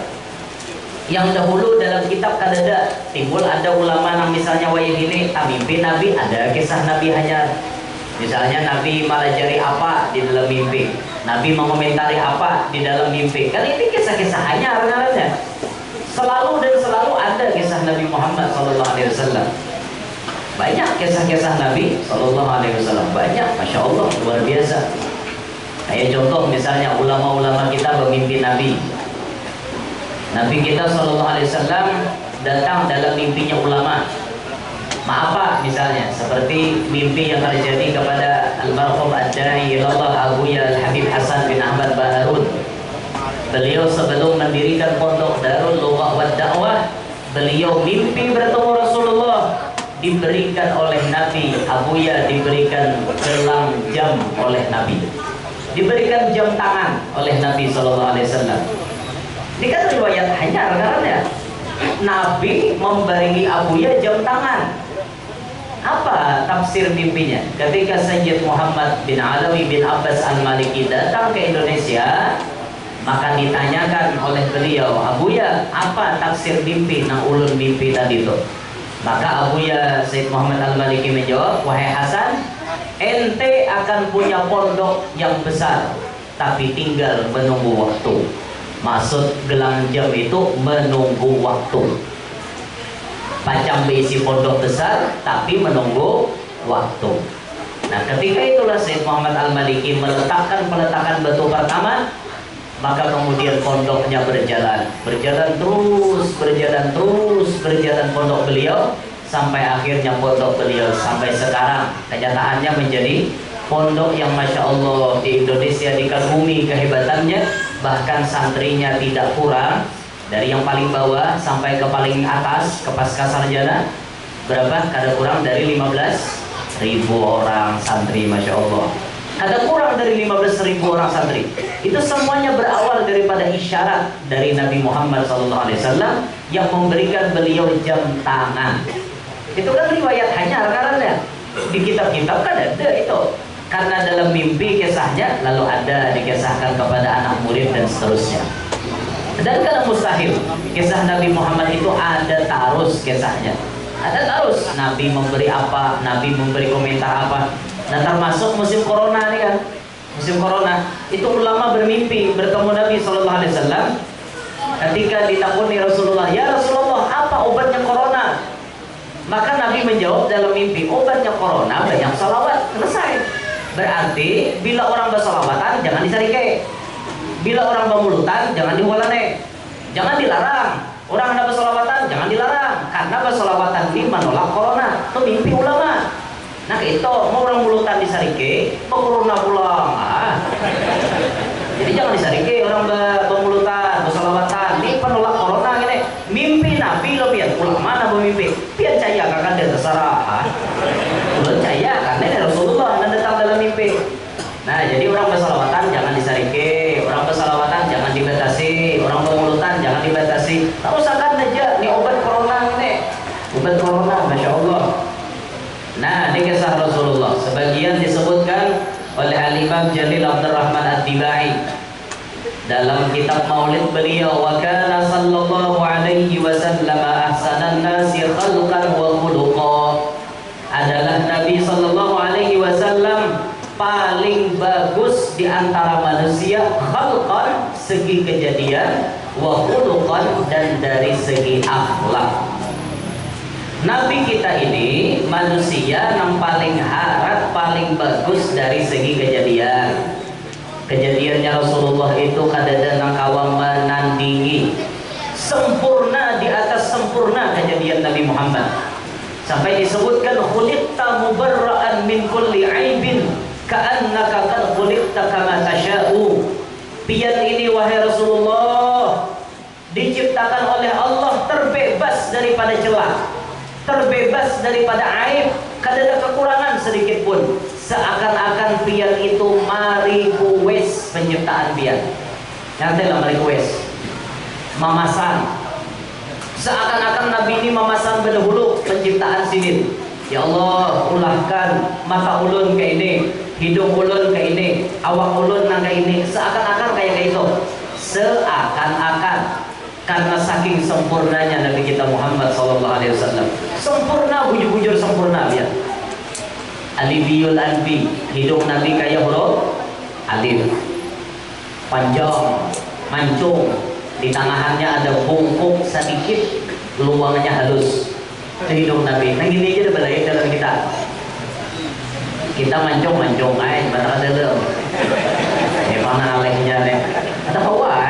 Yang dahulu dalam kitab kada ada. Timbul ada ulama nang misalnya wayah ini tamimpi Nabi, ada kisah Nabi hanyar. Misalnya Nabi malajari apa di dalam mimpi, Nabi mengomentari apa di dalam mimpi. Kan ini kisah-kisah hanyar namanya. Selalu dan selalu ada kisah Nabi Muhammad SAW. Banyak kisah-kisah Nabi SAW, banyak, masya Allah, luar biasa. Kayak contoh misalnya ulama-ulama kita bermimpi Nabi. Nabi kita SAW datang dalam mimpinya ulama. Apa misalnya seperti mimpi yang terjadi kepada almarhum ad-da'i ilallah Abuya Al-Habib Hasan bin Ahmad Baharun. Beliau sebelum mendirikan pondok Darul Lughah wa Da'wah, beliau mimpi bertemu Rasulullah. Diberikan oleh Nabi, Abuya diberikan gelang jam oleh Nabi, diberikan jam tangan oleh Nabi SAW. Ini kan riwayat hanyar karena Nabi memberi Abuya jam tangan. Apa tafsir mimpinya? Ketika Sayyid Muhammad bin Alawi bin Abbas Al-Maliki datang ke Indonesia, maka ditanyakan oleh beliau, Abuya, apa tafsir mimpi nang ulun mimpi tadi itu? Maka Abuya Sayyid Muhammad Al-Maliki menjawab, wahai Hasan, ente akan punya pondok yang besar, tapi tinggal menunggu waktu. Maksud gelang jam itu menunggu waktu. Pacang berisi pondok besar, tapi menunggu waktu. Nah, ketika itulah Sayyid Muhammad Al-Maliki meletakkan peletakan batu pertama, maka kemudian pondoknya berjalan berjalan pondok beliau sampai akhirnya pondok beliau sampai sekarang kenyataannya menjadi pondok yang Masya Allah di Indonesia dikagumi kehebatannya, bahkan santrinya tidak kurang dari yang paling bawah sampai ke paling atas ke pasca sarjana berapa? Kada kurang dari 15.000 orang santri, Masya Allah. Ada kurang dari 15.000 orang santri. Itu semuanya berawal daripada isyarat dari Nabi Muhammad SAW yang memberikan beliau jam tangan. Itu kan riwayat hanya karena di kitab-kitab kan ada itu. Karena dalam mimpi kisahnya lalu ada dikisahkan kepada anak murid dan seterusnya. Dan karena mustahil kisah Nabi Muhammad itu ada tarus kisahnya. Ada tarus. Nabi memberi apa, Nabi memberi komentar apa. Nah, termasuk musim corona nih kan, musim corona itu ulama bermimpi bertemu Nabi SAW. Ketika ditakuni Rasulullah, ya Rasulullah, apa obatnya corona? Maka Nabi menjawab dalam mimpi, obatnya corona banyak salawat. Selesai. Berarti bila orang bersalawatan jangan disarike, bila orang bermulutan jangan diwalane, jangan dilarang. Orang hendak bersalawatan jangan dilarang, karena bersalawatan ini menolak corona. Itu mimpi ulama. Nah itu mau orang mulutan disarike, corona pulang. Jadi jangan disarike orang bermulutan, bersalawatan. Ini penolak corona gini. Mimpi Nabi lo pian ulama na bermimpi. Pian caya kakak dia terserah. Ulun caya karena ini Rasulullah yang datang dalam mimpi. Nah jadi orang bersalawatan jangan disarike, orang bersalawatan jangan dibatasi, orang bermulutan jangan dibatasi. Tak usahkan aja, ini obat corona ini, obat corona, Masya Allah. Nah, ini kisah Rasulullah. Sebagian disebutkan oleh Al-Imam Jalil Abdurrahman At-Tibai dalam kitab Maulid beliau, wa kana sallallahu alaihi wasallam ahsanan nasi khalqan wa khuluqa. Adalah Nabi sallallahu alaihi wasallam paling bagus di antara manusia, khalqan segi kejadian, wa khuluqan dan dari segi akhlak. Nabi kita ini manusia yang paling harat, paling bagus dari segi kejadian. Kejadiannya Rasulullah itu kadang-kadang kawam menandingi sempurna di atas sempurna kejadian Nabi Muhammad. Sampai disebutkan khuliqta mubarra'an min kulli aibin ka'annaka qad khuliqta kama tasha'u. Pian ini wahai Rasulullah diciptakan oleh Allah terbebas daripada celah, terbebas daripada aib, kada ada kekurangan sedikit pun. Seakan-akan pian itu mari kuwes penciptaan pian. Nanti lah mari kuwes mamasan. Seakan-akan Nabi ini mamasan berdahulu penciptaan sinin. Ya Allah, ulahkan mata ulun ke ini, hidung ulun ke ini, awak ulun nang ke ini. Seakan-akan kayak itu. Seakan-akan. Karena saking sempurnanya Nabi kita Muhammad SAW, sempurna, bujur-bujur sempurna ya. Alifiyul anfi, hidung Nabi kayak huruf alif, panjang, mancung, di tangannya ada bungkuk sedikit, luangnya halus. Itu hidung Nabi. Nah gini aja udah belain dalam kita mancung ay, mata dalam. Mana alehnya deh. Ada hawa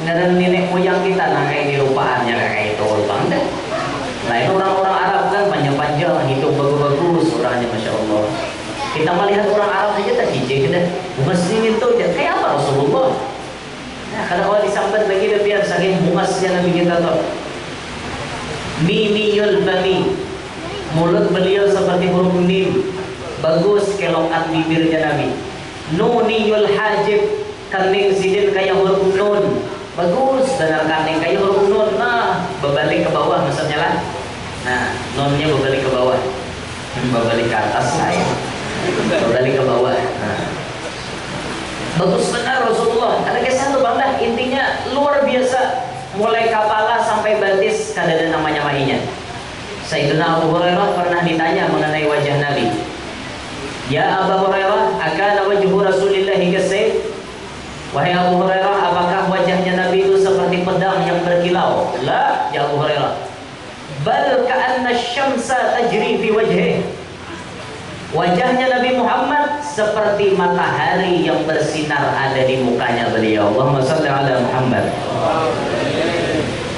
dan nenek moyang kita nah kayak di rupaannya kayak itu bang deh. Nah itu orang-orang Arab kan panjang-panjang, hidup bagus-bagus orangnya, Masya Allah. Kita melihat orang Arab saja tak jijik deh. Muslim itu kayak apa Rasulullah? Nah kalau awal disambat lagi dia biar saking bungasnya Nabi kita tuh. Mimiyul bani, mulut beliau seperti huruf mim, bagus kelokan bibirnya Nabi. Nuniyul hajib, kening sidin kayak huruf nun, bagus benar kening kayak huruf nun. Nah berbalik ke bawah maksudnya lah. Nah nunnya berbalik ke bawah. Balik ke atas saya, balik ke bawah. Nah. Bagus benar Rasulullah. Ada kisah tuh bang dah, intinya luar biasa. Mulai kepala sampai batis kada ada namanya mainnya. Sayyidina Abu Hurairah pernah ditanya mengenai wajah Nabi. Ya Abu Hurairah, akana wajhu Rasulillah kasayf? Wahai Abu Hurairah, apakah wajahnya Nabi itu seperti pedang yang berkilau? La, ya Abu Hurairah. Bal ka'anna syamsa tajri fi wajhihi. Wajahnya Nabi Muhammad seperti matahari yang bersinar ada di mukanya beliau. Allahumma shalli ala Muhammad.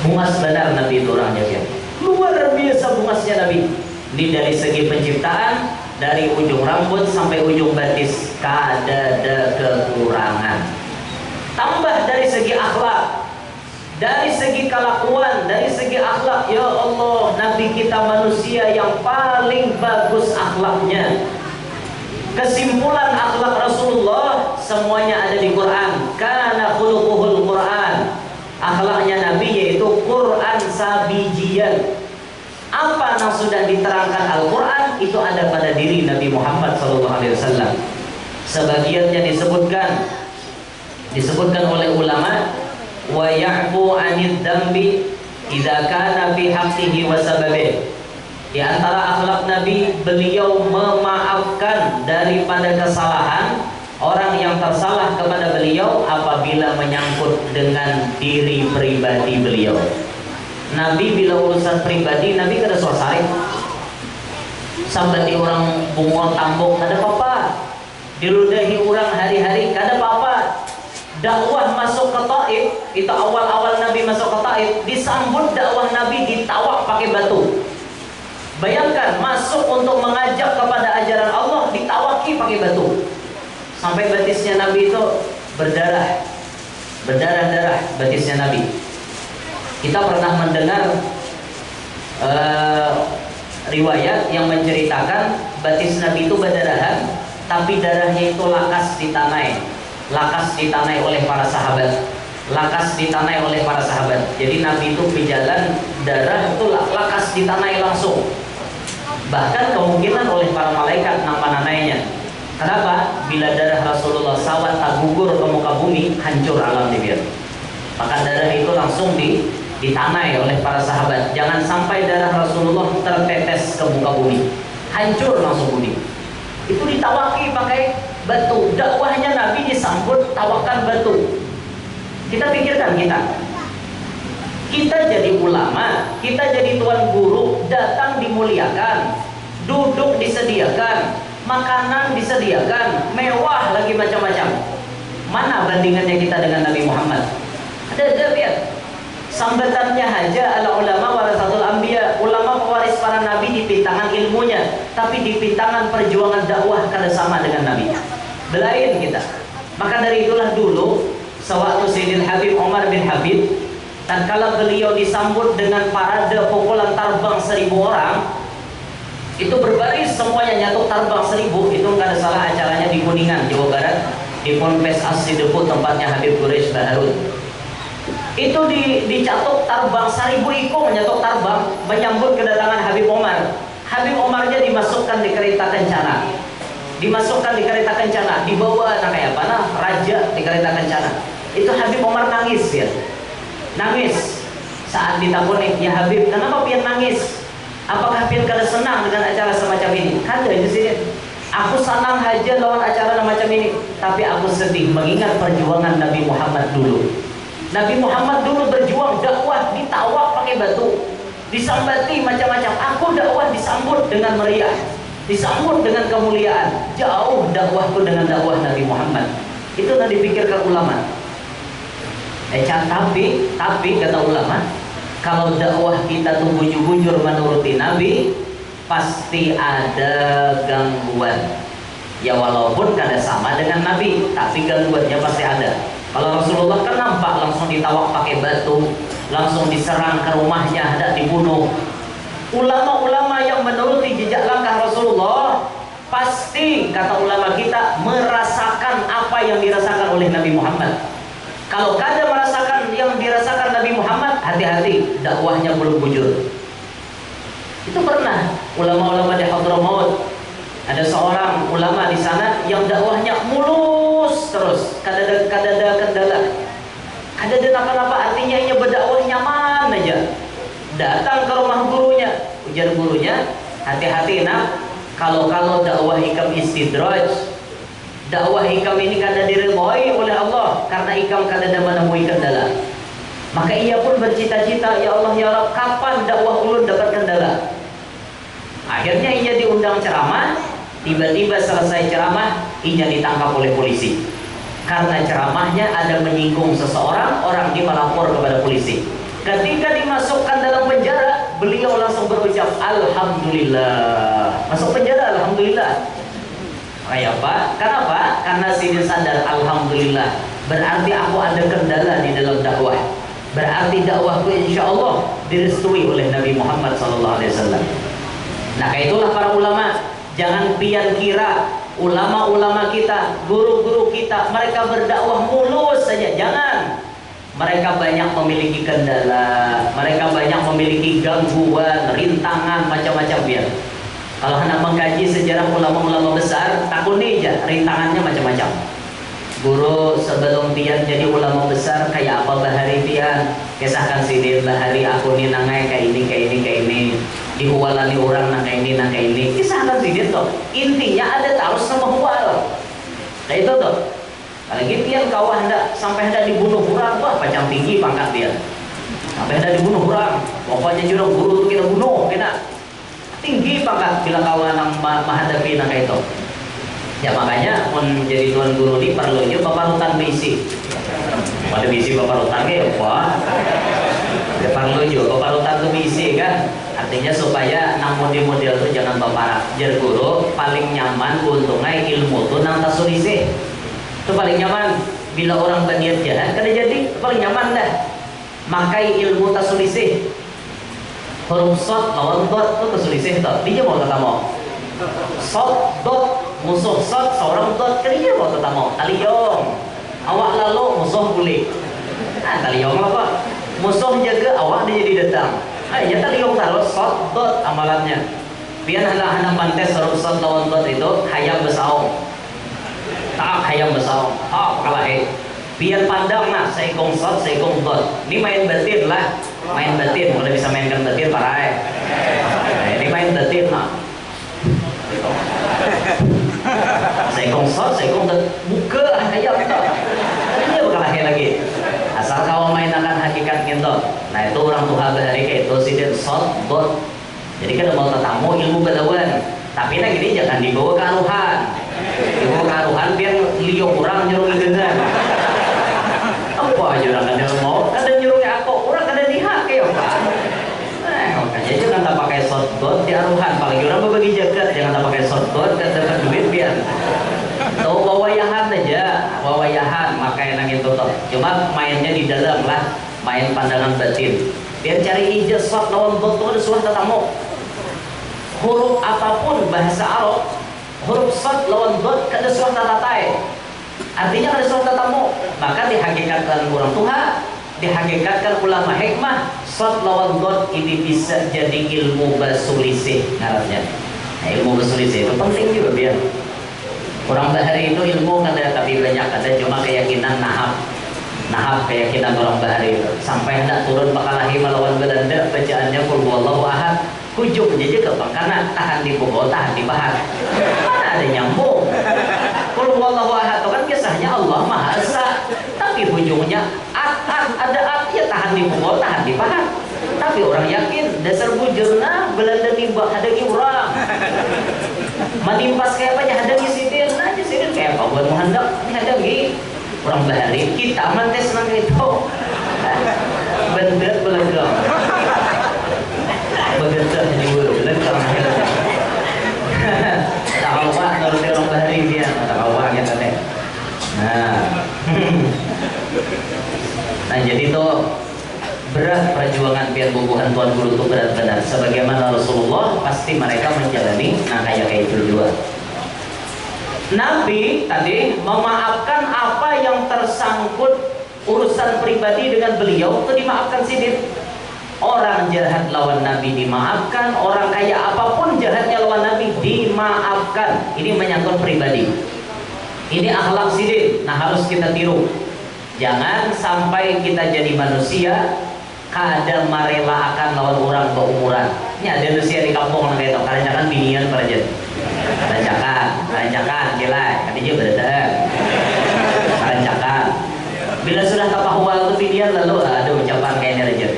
Bungas benar Nabi itu orangnya ya. Luar biasa bungasnya Nabi. Ini dari segi penciptaan, dari ujung rambut sampai ujung batis kada ada kekurangan. Tambah dari segi akhlak, dari segi kelakuan, dari segi akhlak, ya Allah, Nabi kita manusia yang paling bagus akhlaknya. Kesimpulan akhlak Rasulullah semuanya ada di Quran. Kana khuluquhul Quran. Akhlaknya Nabi yaitu Quran sabijian. Apa yang sudah diterangkan Al-Quran itu ada pada diri Nabi Muhammad SAW. Sebagiannya disebutkan oleh ulama, wa ya'fu 'anid dambi idza kana fi haqqihi wa sababihi. Di antara akhlak Nabi, beliau memaafkan daripada kesalahan orang yang tersalah kepada beliau apabila menyangkut dengan diri pribadi beliau. Nabi bila urusan pribadi, Nabi kada suasari. Sampai di orang bungo tambok kada apa-apa. Diludahi orang hari-hari kada apa-apa. Dakwah masuk ke Taif, itu awal-awal Nabi masuk ke Taif, disambut dakwah Nabi ditawak pakai batu. Bayangkan masuk untuk mengajak kepada ajaran Allah ditawaki pakai batu. Sampai batisnya Nabi itu berdarah-darah batisnya Nabi. Kita pernah mendengar riwayat yang menceritakan batis Nabi itu berdarahan, tapi darahnya itu lakas ditanai oleh para sahabat. Jadi Nabi itu berjalan, darah itu lakas ditanai langsung. Bahkan kemungkinan oleh para malaikat nampak-nanainya. Kenapa? Bila darah Rasulullah sawat tak gugur ke muka bumi, hancur alam dia. Maka darah itu langsung ditanai oleh para sahabat. Jangan sampai darah Rasulullah tertetes ke muka bumi, hancur langsung bumi. Itu ditawaki pakai batu. Dakwahnya Nabi disambut tawakan batu. Kita pikirkan kita jadi ulama, kita jadi tuan guru, datang dimuliakan, duduk disediakan, makanan disediakan, mewah lagi macam-macam. Mana bandingannya kita dengan Nabi Muhammad? Ada lihat. Sambatannya aja ala ulama warasatul anbiya, ulama pewaris para nabi di pintangan ilmunya, tapi di pintangan perjuangan dakwah kada sama dengan Nabi. Belain kita. Maka dari itulah dulu sewaktu Sayyidil Habib Umar bin Habib, tatkala beliau disambut dengan parade pukulan tarbang 1000 orang, itu berbaris semuanya nyatuk tarbang 1000. Itu nggak ada salah, acaranya di Kuningan, Jawa Barat, di Ponpes Asri Depu, tempatnya Habib Quraisy Baharun. Itu dicatuk tarbang 1000 ikung, nyatuk tarbang menyambut kedatangan Habib Umar. Habib Umarnya dimasukkan di kereta kencana, dibawa kayak apa nah, raja di kereta kencana. Itu Habib Umar nangis ya. Nangis saat ditakuni, ya Habib, kenapa pian nangis? Apakah pian kada senang dengan acara semacam ini? Kada di sini. Aku senang aja lawan acara macam ini, tapi aku sedih mengingat perjuangan Nabi Muhammad dulu. Nabi Muhammad dulu berjuang dakwah ditawak pakai batu, disambati macam-macam. Aku dakwah disambut dengan meriah, disambut dengan kemuliaan. Jauh dakwahku dengan dakwah Nabi Muhammad. Itu tadi dipikirkan ulama. Tapi kata ulama, kalau dakwah kita tuh bujur-bujur menuruti Nabi, pasti ada gangguan. Ya walaupun kada sama dengan Nabi, tapi gangguannya pasti ada. Kalau Rasulullah kan nampak langsung ditawak pakai batu, langsung diserang ke rumahnya, ada dibunuh. Ulama-ulama yang menuruti jejak langkah Rasulullah, pasti kata ulama kita merasakan apa yang dirasakan oleh Nabi Muhammad. Kalau kada merasakan yang dirasakan Nabi Muhammad, hati-hati, dakwahnya belum bujur. Itu pernah ulama-ulama di Hadramaut. Ada seorang ulama di sana yang dakwahnya mulus terus, kadada kendala. Kadada apa-apa, artinya ia berdakwah nyaman aja. Datang ke rumah gurunya, ujar gurunya, hati-hati nak, kalau dakwah ikam istidraj, dakwah ikam ini kada diridhoi oleh Allah karena ikam kada menemui kendala. Maka ia pun bercita-cita, ya Allah ya Rabb, kapan dakwah ulun dapat kendala? Akhirnya ia diundang ceramah. Tiba-tiba selesai ceramah, ia ditangkap oleh polisi. Karena ceramahnya ada menyinggung seseorang, orang ini melapor kepada polisi. Ketika dimasukkan dalam penjara, beliau langsung berucap Alhamdulillah. Masuk penjara, Alhamdulillah. Kayak apa? Kenapa? Karena sini sadar, Alhamdulillah, berarti aku ada kendala di dalam dakwah. Berarti dakwahku insya Allah direstui oleh Nabi Muhammad SAW. Nah, itulah para ulama. Jangan pian kira ulama-ulama kita, guru-guru kita, mereka berdakwah mulus saja. Jangan. Mereka banyak memiliki kendala, mereka banyak memiliki gangguan, rintangan, macam-macam ya. Kalau hendak mengkaji sejarah ulama-ulama besar, takun aja rintangannya macam-macam. Guru sebelum pian jadi ulama besar kayak apa bahari pian? Kisahkan sini bahari aku nih nangai kayak ini. Dihualani orang nang kayak ini. Kisahkan sini tuh. Intinya ada terus sama hual. Nah itu tuh. Lagi pian kau hendak sampai hendak dibunuh orang, wah macam tinggi pangkat dia. Sampai hendak dibunuh orang, pokoknya jurang guru tuh kita bunuh, kena tinggi pangkat bila kau nang menghadapi nang kayak itu. Ya makanya menjadi tuan guru ini perlunya paparutan misi. Pada misi paparutan ya apa? Ya perlu juga paparutan tuh misi kan. Artinya supaya nang model tuh jangan paparak. Jar guru paling nyaman untungnya ilmu tuh nang tasulisi. Itu paling nyaman. Bila orang berniat jahat kada jadi paling nyaman dah. Makai ilmu tasulisi. Huruf shad lawan dot tuh tasulisi tuh. Dia mau tetamu. Shad dot musuh shad seorang dot kerja mau tetamu. Taliyong. Awak lalu musuh boleh. Taliyong apa? Musuh jaga awak dia jadi datang. Ya taliyong taruh shad dot amalannya. Biar hendak pantes huruf shad lawan dot itu hayam besaung. Tak hayam besaung. Kalah biar pandang nah seikong shad seikong dot. Ini main batin lah. Main batin, udah bisa mainkan batin parai. Ini main batin nah. Seikong shot, seikong buka hayam tak. Tadinya bakal lagi. Asal kau main akan hakikat gitu. Nah itu orang tua bahari kayak itu sidin shot bot. Jadi kan mau tetamu ilmu belawan. Tapi nah gini jangan dibawa ke aruhan. Dibawa ke aruhan biar liok orang nyuruh dengan. Apa aja orang kada mau, kada nyuruh aku, orang kada lihat kayak apa. Makanya jangan tak pakai shot bot di aruhan. Apalagi orang berbagi jagat jangan tak pakai shot bot dan dapat duit biar. Tahu wawayahan aja, wawayahan makanya nang itu toh. Cuma mainnya di dalam lah, main pandangan batin. Biar cari ijaz shot lawan bot itu ada suah tetamu. Huruf apapun bahasa Arab, huruf shot lawan bot kada suah tatatai. Artinya kada suah tetamu. Maka dihakikatkan orang tua, dihakikatkan ulama hikmah, shot lawan bot ini bisa jadi ilmu basulisih ngarannya. Nah, ilmu basulisih itu penting juga biar. Orang bahari itu ilmu kada tapi banyak ada cuma keyakinan nahab keyakinan orang bahari itu sampai hendak turun bakalahi melawan Belanda bacaannya qul huwallahu ahad hujung jadi kepang karena tahan di pukul tahan di bahan mana ada nyambung qul huwallahu ahad itu kan kisahnya Allah Maha Esa tapi hujungnya ada ya tahan di pukul tahan di bahan tapi orang yakin dasar bujurna Belanda nimba hadangi orang menimpas kayak apa hadangi sidin aja sidin kayak apa buat menghendak hadangi orang bahari kita mantes nang itu bener belegam begentar jadi bulu belegam tak awak nurut orang bahari dia tak awak kita teh nah jadi tuh berat perjuangan biar bubuhan tuan guru itu berat benar sebagaimana Rasulullah pasti mereka menjalani nah kayak itu juga. Nabi tadi memaafkan apa yang tersangkut urusan pribadi dengan beliau itu dimaafkan sidin. Orang jahat lawan Nabi dimaafkan, orang kaya apapun jahatnya lawan Nabi dimaafkan. Ini menyangkut pribadi. Ini akhlak sidin. Nah, harus kita tiru. Jangan sampai kita jadi manusia kada marela akan lawan orang keumuran. Ini ada manusia di kampung nang itu, kadang-kadang binian parajet. Kadang-kadang gila, kadang berada. Kadang-kadang bila sudah tapahwal tu binian lalu ada ucapan kayak ini aja.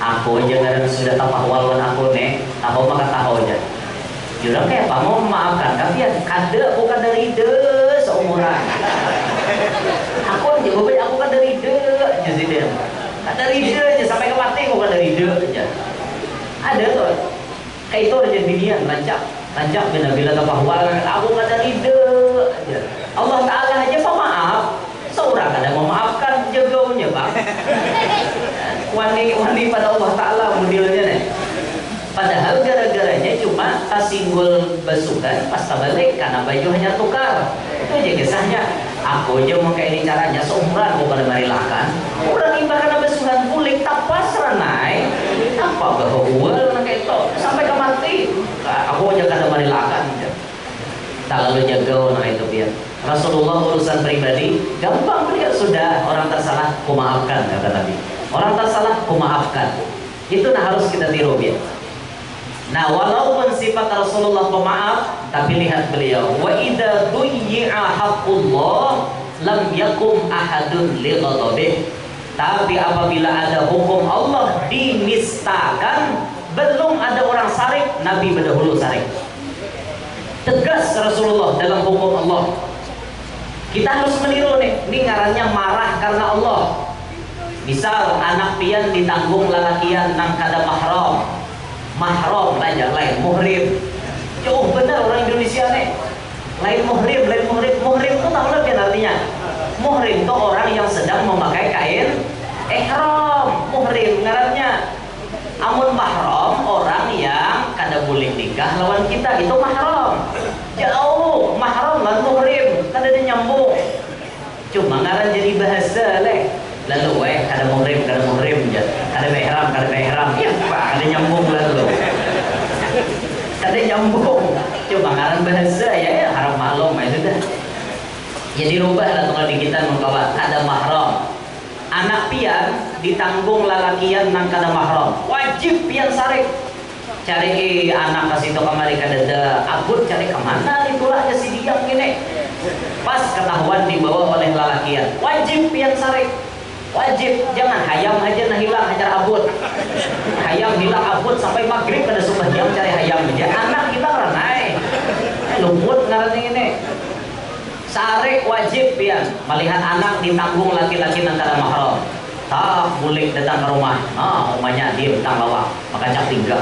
Aku aja kadang sudah tapahwal wan aku nih, aku maka tahu aja. Jurang kayak apa mau memaafkan, tapi kada bukan dari ide seumuran. Aku aja, aku kan dari ide jadi dia. Dari ide aja sampai ke mati bukan dari ide aja. Ada tuh kayak itu aja binian rancak bila tapahwal aku kan dari ide aja. Allah Taala aja pemaaf. Seorang ada memaafkan jagaunya bang. Wani pada Allah Taala modelnya nih. Padahal gara-garanya cuma tasinggul basukan pas balik karena baju hanya tukar. Itu aja kisahnya. Aku aja mau kayak ini caranya seumuran mau pada marilakan. Orang imbah karena basuhan kulit tak pasrah naik. Apa bahwa kayak itu sampai ke mati. Aku aja kada marilakan. Tak lalu jaga nah itu biar. Rasulullah urusan pribadi gampang beliau sudah orang tersalah ku maafkan kata Nabi. Orang tersalah ku maafkan. Itu nah harus kita tiru biar. Nah, walaupun sifat Rasulullah pemaaf, tapi lihat beliau, wa idza duyyi'a haqqullah lam yakum ahadun li ghadabih. Tapi apabila ada hukum Allah dinistakan, belum ada orang sarik, Nabi berdahulu sarik. Tegas Rasulullah dalam hukum Allah. Kita harus meniru nih, ini ngarannya marah karena Allah. Misal anak pian ditanggung lalakian nang kada mahram. Mahram lain muhrim. Jauh benar orang Indonesia nih. Lain muhrim. Muhrim itu tahu lebih artinya. Muhrim itu orang yang sedang memakai kain ihram. Muhrim ngarannya. Amun mahram orang yang kada boleh nikah lawan kita itu mahram. Jauh mahram lan muhrim kada ada nyambung. Cuma ngaran jadi bahasa leh. Lalu kada muhrim je. Kada ihram. Ya pak, ada nyambung lalu. Kada nyambung. Coba ngaran bahasa ya haram maklum itu dah. Jadi rubah lah tunggal di kita membawa kada mahram. Anak pian ditanggung lalakian nang kada mahram. Wajib pian sarik. Cari anak kasih to kamari kada ada abut cari kemana itulah si diam gini. Pas ketahuan dibawa oleh lalakian. Wajib pian sarik. Wajib, jangan hayam aja nah hilang hajar abut. Hayam hilang abut sampai maghrib pada sumpah jam cari hayam aja. Anak kita ranai. Lumut ngarannya ini. Sarik wajib pian. Melihat anak ditanggung laki-laki antara mahram. Tak boleh datang ke rumah. Nah, rumahnya dia datang bawa. Maka cak tinggal.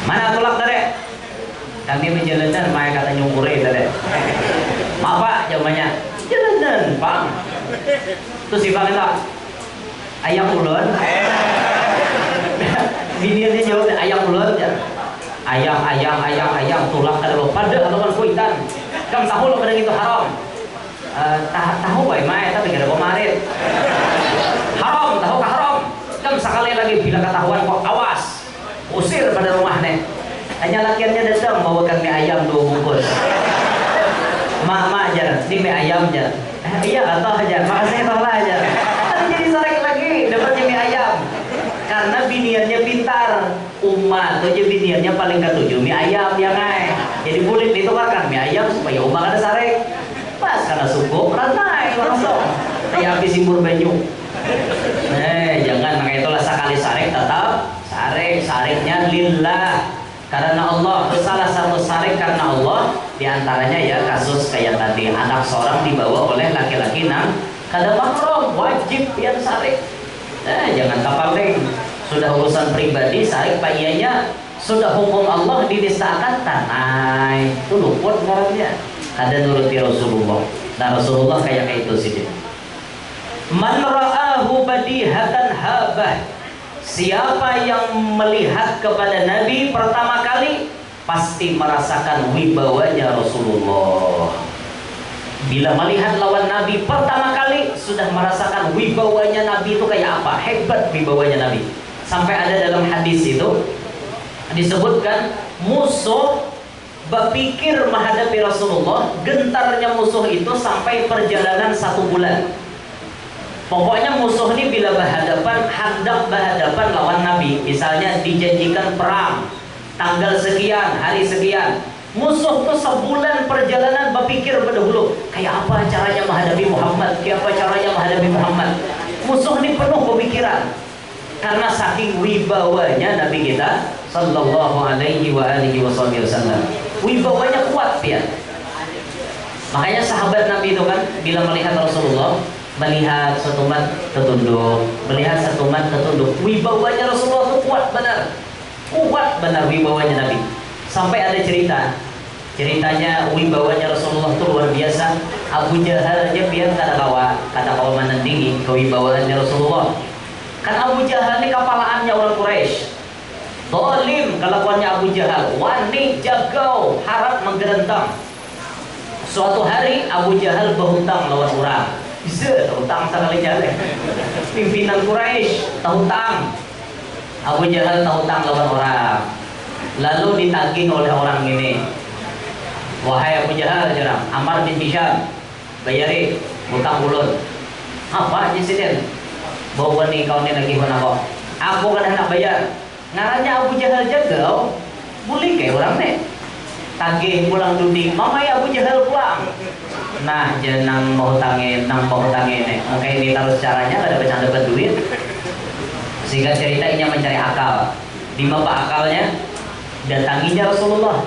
Mana tolak tadi? Kami menjalankan maya kata nyungkure tadi. Maaf pak, jawabannya. Jalanan pak. Terus sifat kita ayam ulun. Biniannya jawab ayam ulun ya. Ayam tulak kada lo pada atau kuitan. Kamu tahu lo pada itu haram. Tahu baik mai tapi kada kemarin. Haram, tahu kah haram? Kamu sekali lagi bila ketahuan kok awas. Usir pada rumah nih. Hanya lakiannya datang bawakan mie ayam 2 bungkus. Mak aja, ini mie ayam aja. Iya atau aja, makasih toh lah aja. Tapi jadi sarik lagi, dapatnya mie ayam. Karena biniannya pintar, Uma tuh aja biniannya paling ketujuh mie ayam ya ngai. Jadi boleh ditukarkan mie ayam supaya Uma kada sarik. Pas karena suku rantai langsung. Kayak habis imbur banyu. Jangan makanya itulah sekali sarik tetap sariknya lillah. Karena Allah, salah satu sarik karena Allah diantaranya ya kasus kayak tadi anak seorang dibawa oleh laki-laki nang kada mahram wajib yang sarik. Jangan kapaling sudah urusan pribadi sarik payahnya sudah hukum Allah dinistakan tanai itu luput ngarannya kada nuruti Rasulullah. Nah Rasulullah kayak itu sih. Man ra'ahu badihatan habah. Siapa yang melihat kepada Nabi pertama kali pasti merasakan wibawanya Rasulullah. Bila melihat lawan Nabi pertama kali sudah merasakan wibawanya Nabi itu kayak apa, hebat wibawanya Nabi. Sampai ada dalam hadis itu disebutkan musuh berpikir menghadapi Rasulullah, gentarnya musuh itu sampai perjalanan 1 bulan. Pokoknya musuh ini bila berhadapan, hendak berhadapan lawan Nabi, misalnya dijanjikan perang tanggal sekian, hari sekian, musuh tuh sebulan perjalanan berpikir berdahulu, kayak apa caranya menghadapi Muhammad, kayak apa caranya menghadapi Muhammad. Musuh ini penuh pemikiran karena saking wibawanya Nabi kita sallallahu alaihi wasallam. Wibawanya kuat ya. Makanya sahabat Nabi itu kan bila melihat Rasulullah, melihat satu umat tertunduk, melihat satu umat tertunduk. Wibawanya Rasulullah itu kuat benar wibawanya Nabi. Sampai ada ceritanya wibawanya Rasulullah itu luar biasa. Abu Jahal aja biar kata kawa menandingi kewibawaannya Rasulullah. Kan Abu Jahal ini kepalaannya orang Quraisy. Zalim kelakuannya Abu Jahal, wani jagau, harap menggerentang. Suatu hari Abu Jahal berhutang lawan orang. Bisa hutang sekali jalan. Pimpinan Quraisy hutang. Abu Jahal hutang lawan orang. Lalu ditagih oleh orang ini. Wahai Abu Jahal, jarang. Ammar bin Hisham, bayari hutang ulun. Apa aja sih? Bawa nih kau nih lagi kok. Aku kan hendak bayar. Ngarannya Abu Jahal jagau, boleh kayak orang nih. Tagih pulang dudi, mamai Abu Jahal pulang. Nah, jangan mau hutangin nih. Makanya ini taruh caranya kada bisa dapat duit. Sehingga cerita ini mencari akal. Di mana akalnya? Datanginya Rasulullah.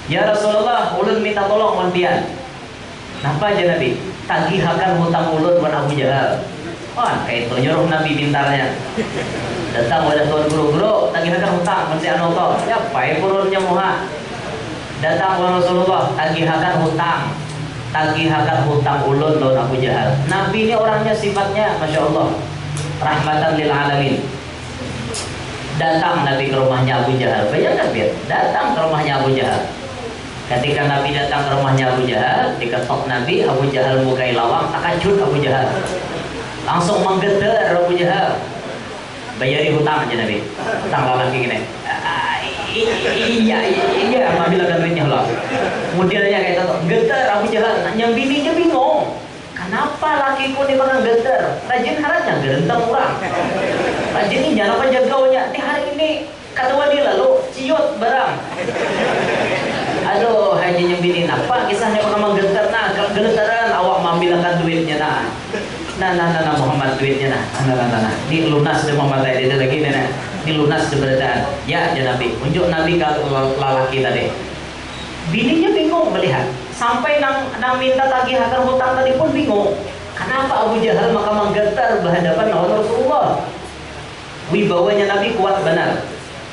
Ya Rasulullah, ulun minta tolong wantian. Napa aja Nabi? Tagihakan hutang ulun wan Abu Jahal. Wah, kayak itu nyuruh Nabi pintarnya. Datang oleh tuan guru-guru, tagihakan hutang, masih anoto. Ya, pai purunnya muha. Datang oleh Rasulullah, tagihakan hutang ulun lawan Abu Jahal. Nabi ini orangnya sifatnya, masya Allah, rahmatan lil alamin. Datang Nabi ke rumahnya Abu Jahal. Bayangkan biar datang ke rumahnya Abu Jahal. Ketika Nabi datang ke rumahnya Abu Jahal, diketok Nabi, Abu Jahal mukai lawang, takajut Abu Jahal. Langsung menggetar Abu Jahal. Bayari hutang aja Nabi. Hutang lelaki gini. Iya, ambil akan duitnya lah. Kemudian dia kayak itu, getar Abu Jahal. Yang bininya bingung. Kenapa lakiku ini orang getar? Rajin harapnya gerentang orang. Rajin ini jangan apa jagaunya. Di hari ini kata wadi lalu ciut barang. Aduh, haji yang bini apa kisahnya orang menggetar? Nah, kalau getaran awak mengambil akan duitnya nah. Nah Muhammad duitnya nah. Ini lunas dia Muhammad tadi lagi nah. Ini lunas keberadaan. Ya Nabi, unjuk Nabi ke lelaki tadi. Bininya bingung melihat. Sampai nang minta tagihakan hutang tadi pun bingung. Kenapa Abu Jahal maka menggetar berhadapan lawan Rasulullah? Wibawanya Nabi kuat benar.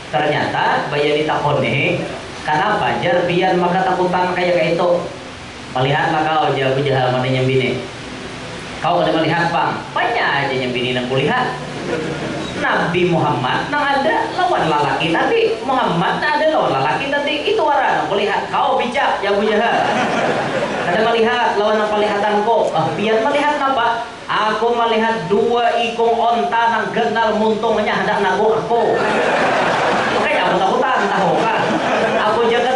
Ternyata bayar ditakon nih. Kenapa jar biar maka takutan kayak itu? Melihatlah kau Abu Jahal mana yang bini. Kau kada melihat bang, banyak aja yang bini nang kulihat. Nabi Muhammad nang ada lawan lalaki tadi, Muhammad nang ada lawan lalaki tadi, itu orang nang kulihat. Kau bijak ya Abu Jahal. Kada melihat lawan nang pelihatanku. Biar melihat apa? Aku melihat 2 ikung onta nang genal muntungnya hendak nagu aku. Makanya aku takutan tahu kan. Aku jaga